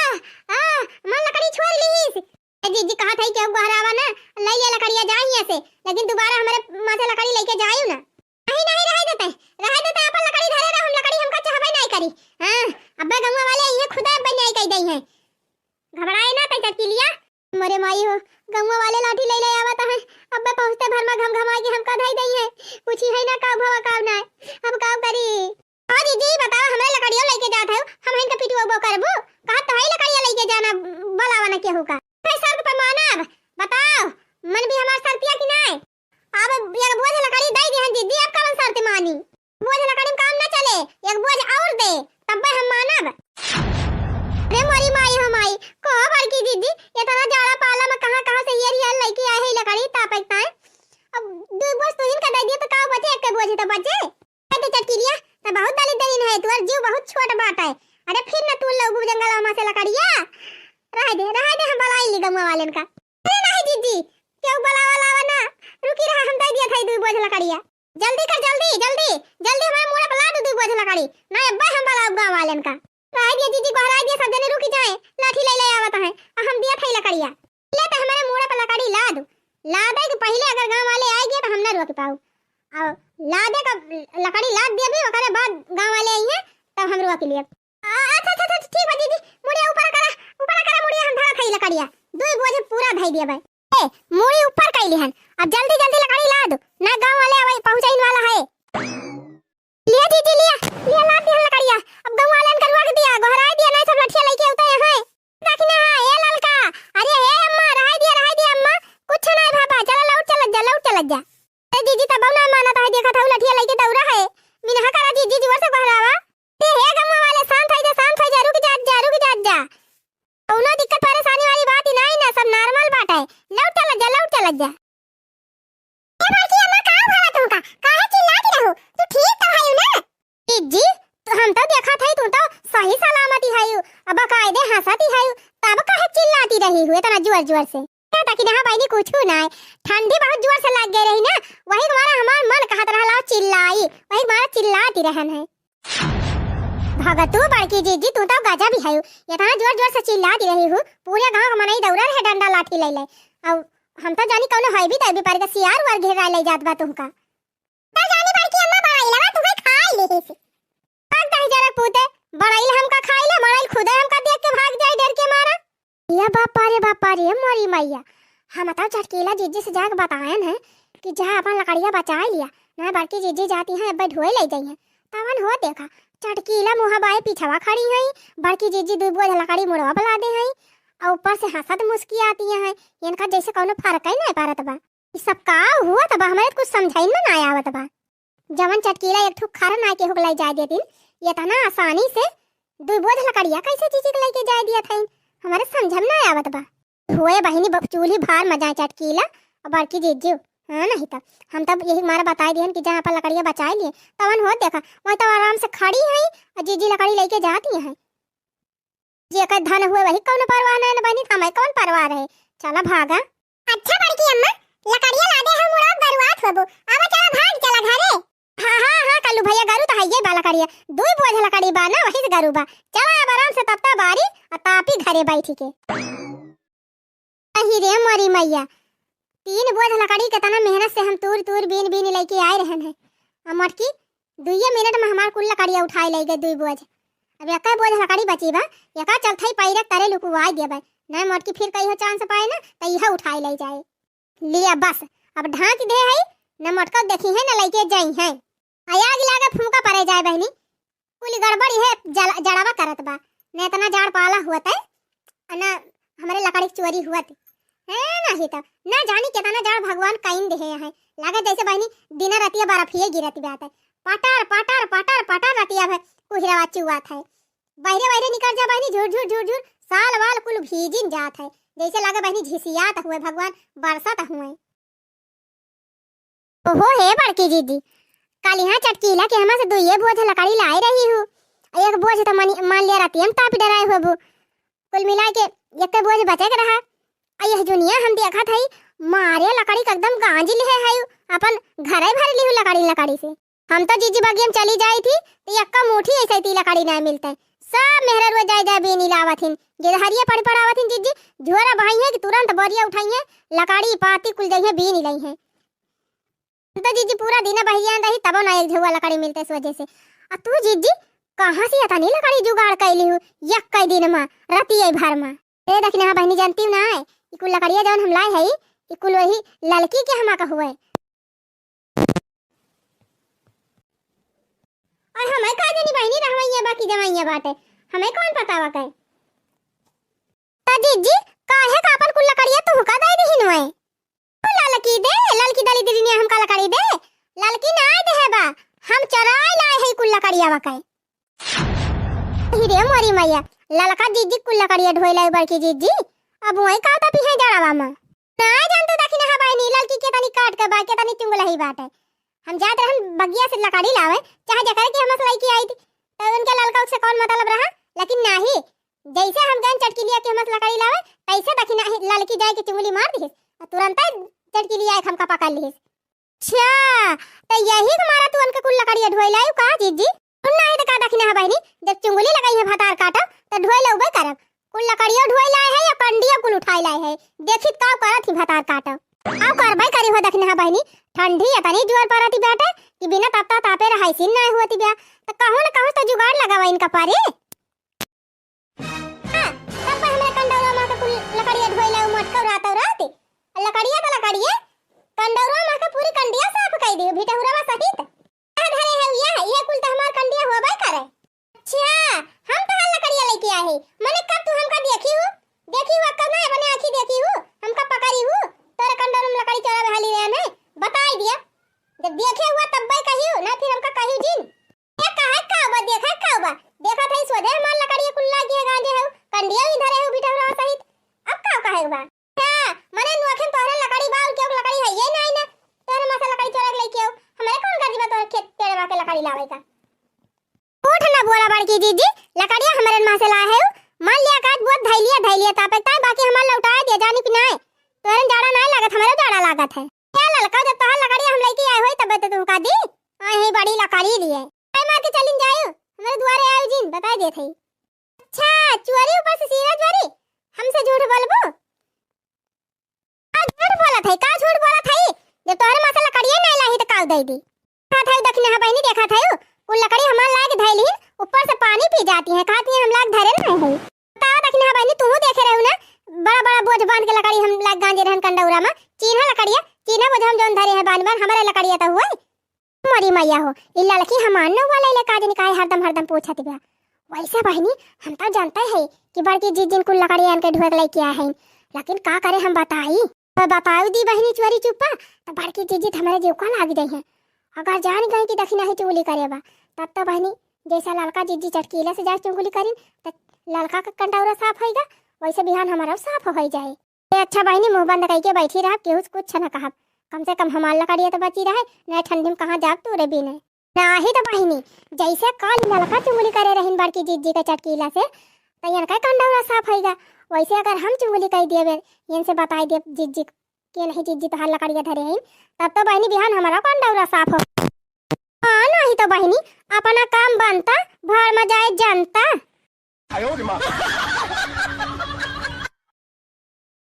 मन लकड़ी छोड़ लीस। दीदी कहा था कि अब गोहरावा ना ले लिया लकड़िया जाए यहाँ से, लेकिन दोबारा हमारे माथे लकड़ी लेके जाइयो ना। नहीं नहीं रह देते अपन लकड़ी धरे रह, हम लकड़ी हमका चाहबे नहीं करी। अबे गंगा वाले ये खुदा बनाई कह दई है, घबराए ना तई चटकी लिया। मरे माई हो गंगा वाले लाठी ले ले आवत है, अबे पहुंचते भर में घमघमा के हमका धई दई है, पूछी है ना का भवा का ना अब का करी। हां दीदी बताओ हमें लकड़िया लेके जात है, हम इनका पिटवा बो करबो कहा तो है लकड़िया लेके जाना बोलावा ना केहू का शर्त पे मानब बताओ मन भी हमार शर्तिया की नहीं। अब एक बोझ लकड़ी दे दी दीदी अब कौन शर्त मानी, बोझ लकड़ी में काम ना चले एक बोझ और दे तब हम मानब। अरे मोरी माई हो माई को बड़की दीदी इतना जाड़ा पाला में कहां से ये रियल लेके आए है लकड़ी तापे ताए। अब दो बोझ तो इनका दे दिया तो का बचे एक बोझ तो बचे। तो चटकी लिया तो बहुत दलित दलिन है, तोर जीव बहुत छोट बात है। अरे फिर ना तू लोग जंगल में से लकड़िया रह दे हम बलाई ली गंगा वाले का। अरे नहीं दीदी क्यों बलावा लावा ना रुकी रहा, हम दे दिया था दो बोझ लकड़िया जल्दी कर जल्दी जल्दी जल्दी हमारे मुंह पे ला दो बोझ लकड़ी ना अब्बा हम बलाव गांव वाले का। रह दिया दीदी को हरा दिया सब जने रुकी जाए लाठी ले ले आवत है हम दिया था लकड़िया ले तो हमारे मुंह पे लकड़ी ला दो कि पहले अगर गांव वाले आए गए तो हम ना रोक पाऊ। और ला दे का लकड़ी ला दिया भी ओकरे बाद गांव वाले आई हैं तब हम रोक लिए। अच्छा ठीक है दीदी मुड़िया ऊपर करा मुड़िया हम धरा थई लकड़िया दो बोझ पूरा धई दिया भाई। ए मुड़ी ऊपर कइली हन अब जल्दी जल्दी लकड़ी ला दो ना गांव वाले आवे पहुंचाइन वाला है। लिया दीदी लिया ला दिया लकड़िया अब गांव वाले ने करवा दिया गोहरा दिया नहीं सब लठिया लेके उतरे हैं देखना है ए ललका। अरे हे अम्मा रह दिया अम्मा कुछ नहीं भापा चलो लौट चल जा। ए दीदी तब ना माना था देखा था लठिया लेके दौड़ा है मिनहा करा दीदी जोर से गोहरावा ते हे गांव वाले शांत हो जा रुक जा कोनो दिक्कत परेशानी वाली बात ही नहीं ना सब नॉर्मल बात है लौट चल जा। ए बाकी अम्मा का भला तुमका काहे चिल्लाती रहो तू ठीक तो है ना जी हम तो देखा था तू तो सही सलामती है अब कायदे हंसती है तब काहे चिल्लाती रही हुए इतना जोर से ताकि ना भाई कुछ ना ठंडी बहुत जोर से लग गई रही ना वही हमारा मन कहत रहा चिल्लाई वही हमारा चिल्लाती रहन है। भगतू बड़की जीजी तू तो गजा भी है इतना जोर से चिल्लाती रही हूँ पूरे गांव का मनई दौड़ा है डंडा लाठी ले अब हम तो जानी कौन है भी तभी पर सियार वर घेरा ले जात बा तुमका तो जानी बड़की अम्मा बड़ाई लगा तुम्हें खा ले से अब तही जरा पूते बड़ाइल हमका खाइला, बड़ाइल खुदा हमका देख के भाग जाए डर के मारा। ये बापा रे मोरी मैया, हम बताओ चटकीला जीजी से जाके बतायन है कि जहाँ अपन लकड़िया बचा लिया ना, बड़की जीजी जाती है अब ढोए ले जाई है। तवन हो देखा चटकीला मुहा बाए पीछवा खड़ी है, बड़की जीजी दू बोझ लकड़ी मुड़वा बला दे है और ऊपर से हंसत मुस्की आती है। इनका जैसे कोनो फर्क ही नहीं पारत बा। ई सब का हुआ तब हमारे कुछ समझाइन में ना आवत बा। जवन चटकीला एक ठुक खर ना के हुक लाई जाए देती, ये तना आसानी से दू बोझ लकड़िया कैसे जीजी के लेके जाए दिया था, हमारे समझ में ना आवत बा। हुए बहिनी चूल्ही भार मजा चटकीला और बड़की जीजी। हाँ नहीं तब हम तब यही मारा बताए दिहन कि जहाँ पर लकड़ियाँ बचाए लिए तवन हो देखा वही तो आराम से खड़ी है और जीजी लकड़ी लेके जाती है। जे का धन हुए वही कौन परवाह नहीं बनी, हमें कौन परवाह रहे। चला भागा। अच्छा बड़की अम्मा लकड़ियाँ ला दे हम मुड़ा बर्बाद होबो, अब चला भाग चला घरे। हाँ कल्लू भैया गारू तो है ये बा लकड़िया, दू बोझ लकड़ी बा ना वही से गारू बा। चला अब आराम से तपता बारी और तापी घरे बैठी के। अही रे मोरी मैया, 3 बोझ लकड़ी के तना मेहनत से हम तूर बीन लेके आए रहन है। अब मटकी 2 मिनट में हमार कुल लकड़िया उठाई ले गए 2 बोझ। अब एक बोझ लकड़ी बची बा, एक चलथई पैरक तरे लुकवाई देबे ना मटकी, फिर कहीं चांस पाए ना तो यह उठाई ले जाए। लिया बस अब ढांक दे है न मटका देखी है न लेके जाई है। आग लागे फूंका परे जाए बहनी, कुल गड़बड़ी है जड़ावा करत बा न, इतना जाड़ पाला हुआ है ना हमारे लकड़ी चोरी हुआ है नहीं तो ना जानी कितना जाड़ भगवान काइन दे है। लागे जैसे बहनी दिन रतिया बर्फिए गिरती बात है, पटार रतिया है कुहरावा चुआत है। बहरे निकल जा बहनी झूर साल वाल कुल भीजिन जात है, जैसे लागे बहनी झिसियात हुए भगवान बरसात हुए। ओहो हे बड़की जीजी, कल यहाँ चटकीला के हमा से 2 बोझ लकड़ी लाई रही हूँ, एक बोझ तो मान लिया रतिया हम ताप डराए होबू, कुल मिला के एक बोझ बचे के रहा। यह दुनिया हम देखा था मारे लकड़ी का एकदम गांजी ले है अपन घरे भर ली लकड़ी से। हम तो जीजी बगियम चली जाई थी तो यक्का मुठी ऐसे ती लकड़ी ना मिलता है, सब मेहरा रो जाए बेनी लावथिन गिरहरिया पड़ावथिन जीजी झोरा भाई है कि तुरंत बोरिया उठाई है लकड़ी पाती कुल जाई है बेनी लाई है। तो जीजी पूरा दिन बहिया रही तब ना एक झुआ लकड़ी मिलते इस वजह से। अब तू जीजी कहाँ से आता नहीं लकड़ी जुगाड़ कैली हूँ यक्का दिन में रतिया भर में। ए देखना बहनी जानती हूँ ना है कुल लकड़िया जवन हम लाए है कुल वही लड़की के हमा का हुआ है। और हमें का जानी बहनी रहवैया बाकी जमाइया बाटे, हमें कौन पता वा कहे। जीजी काहे का अपन कुल लकड़िया तू का दे दही नोए, ललकी दे ललकी दली दीदी ने हमका लकड़ी दे, ललकी ना दे है बा हम चराई लाए है कुल लकड़िया वा कहे। हीरे मोरी मैया ललका जीजी कुल लकड़िया ढोई लाई बड़की जीजी, अब वही का ता पीछे जड़ावा में ना जानते दखिन हा बहनी ललकी के तनी काट के बा के तनी चुंगला ही बात है। हम जात रहन बगिया से लकड़ी लावे चाहे जकर के हमस लईकी आई थी तो उनके ललका से कौन मतलब रहा, लेकिन नहीं जैसे हम गन चटकीलिया के हमस लकड़ी लावे तैसे दखिन ललकी जाए के चुंगली मार दी तुरंत चटकीलिया एक हमका पकड़ ली। अच्छा तो यही हमारा तू उनके कुल लकड़िया ढोई लाई का जीजी नहीं तो का दखिन हा बहनी जब चुंगली लगाई है भतार काटा तो ढोई लउबे करब, कुल लकड़िया ढोई लाए है या कंडिया कुल उठाई लाए है देखित का करत ही भतार काटा आओ करबै करी हो दखिन हा बहनी ठंडी तनी जोर परती बेटे कि बिना तपता तापे रहाई सिन ना हुआती बया तो कहूं न कहूं तो जुगाड़ लगावा इनका पारे। हां तब हमरे कंडौरा मा के कुल लकड़िया ढोई लाऊ मटका रात लकड़िया तो लकड़िया कंडौरा मा के पूरी कंडिया साफ कई दी भिटहुरा सहित धरे है ये कुल तो हमार कंडिया होबे करे। अच्छा हम तो लकड़िया लेके आए मने कब तू हमका देखी हो कब ना अपने आंखी देखी हो हमका पकड़ी हो तोरे कंडौरा में लकड़ी चोरा हाली रे ने बताई दिया जब देखे हुआ तब भाई कहियो ना फिर हमका कहियो जिन ये कहा देखा था इस वजह हमार लकड़िया कुल लागी है गांजे है कंडिया भी धरे हो भिटहुरा सहित अब का कहे बा। हां मने नुखन तोरे लकड़ी बाल के लकड़ी है ये नहीं ना तोरे मसा लकड़ी चोरा के लेके आओ हमारे कौन गरीब तोरे खेत तेरे मा के लकड़ी लावे का। उठ ना बोला बड़की जीजी लकड़िया हमारे मां से ला है मान लिया काट बहुत धैलिया तापे ताई बाकी हमार लौटा दे जानी कि नहीं तोरे जाड़ा नहीं लागत हमारे जाड़ा लागत है। क्या ललका जब तोहार लकड़िया हम लेके आए होई तब तो तू का दी आई बड़ी लकड़ी लिए आई मार के चलिन जायो हमारे द्वारे आयो जिन बता दे थई। अच्छा चोरी ऊपर से सीधा चोरी हमसे झूठ बोलबो झूठ बोला थई का झूठ बोला थई जब तोहरे मासा लकड़िया नहीं लाही तो काव दई दी देखा था दखिन हा बहनी देखा था कुल लकड़ी हमार लाग धैली ऊपर से पानी पी जाती है कहती है हम लाग धरे नहीं है बताओ दखना बहनी तू देखे रहू ना बड़ा बड़ा बोझ बांध के लकड़ी हम लाग गांजे रहन कंडौरा में चीन्हा लकड़िया चीन्हा बोझ हम जोन धरे है बान बान हमारे लकड़िया तो हुआ मरी मैया हो इल्ला लकी हमान न वाला इले काज निकाय हरदम पूछत बा वैसे बहनी हम तो जानते है कि बड़की जी जिन कुल लकड़ी आन के ढोक ले किया है लेकिन का करे हम बताई तो बताऊ दी बहनी चोरी चुप्पा तो बड़की जीजी हमारे जीव का लाग गई है अगर जान गई कि दखिना ही चुगली करेबा तब तो बहनी जैसा लड़का जीजी चटकीला से जाके चुगली करीन तो लड़का का कंटौरा साफ होएगा वैसे बिहान हमारा साफ हो जाए अच्छा बहनी मुंह बंद करके बैठी रह केहू कुछ न कहब कम से कम हमार लकड़िया तो बची रहे न ठंडी में कहाँ जाब तू रे बिने नाही तो बहनी जैसे काल लड़का चुगली करे रहीन बड़की जीजी के चटकीला से तो यन का कंडौरा साफ होएगा वैसे अगर हम चुगली कह दिए यन से बताई दे जीजी के नहीं जीजी तो हर लकड़िया धरे हैं तब तो बहनी बिहान हमारा कंडौरा साफ हो हाँ नहीं तो बहनी अपना काम बनता भर में जाए जनता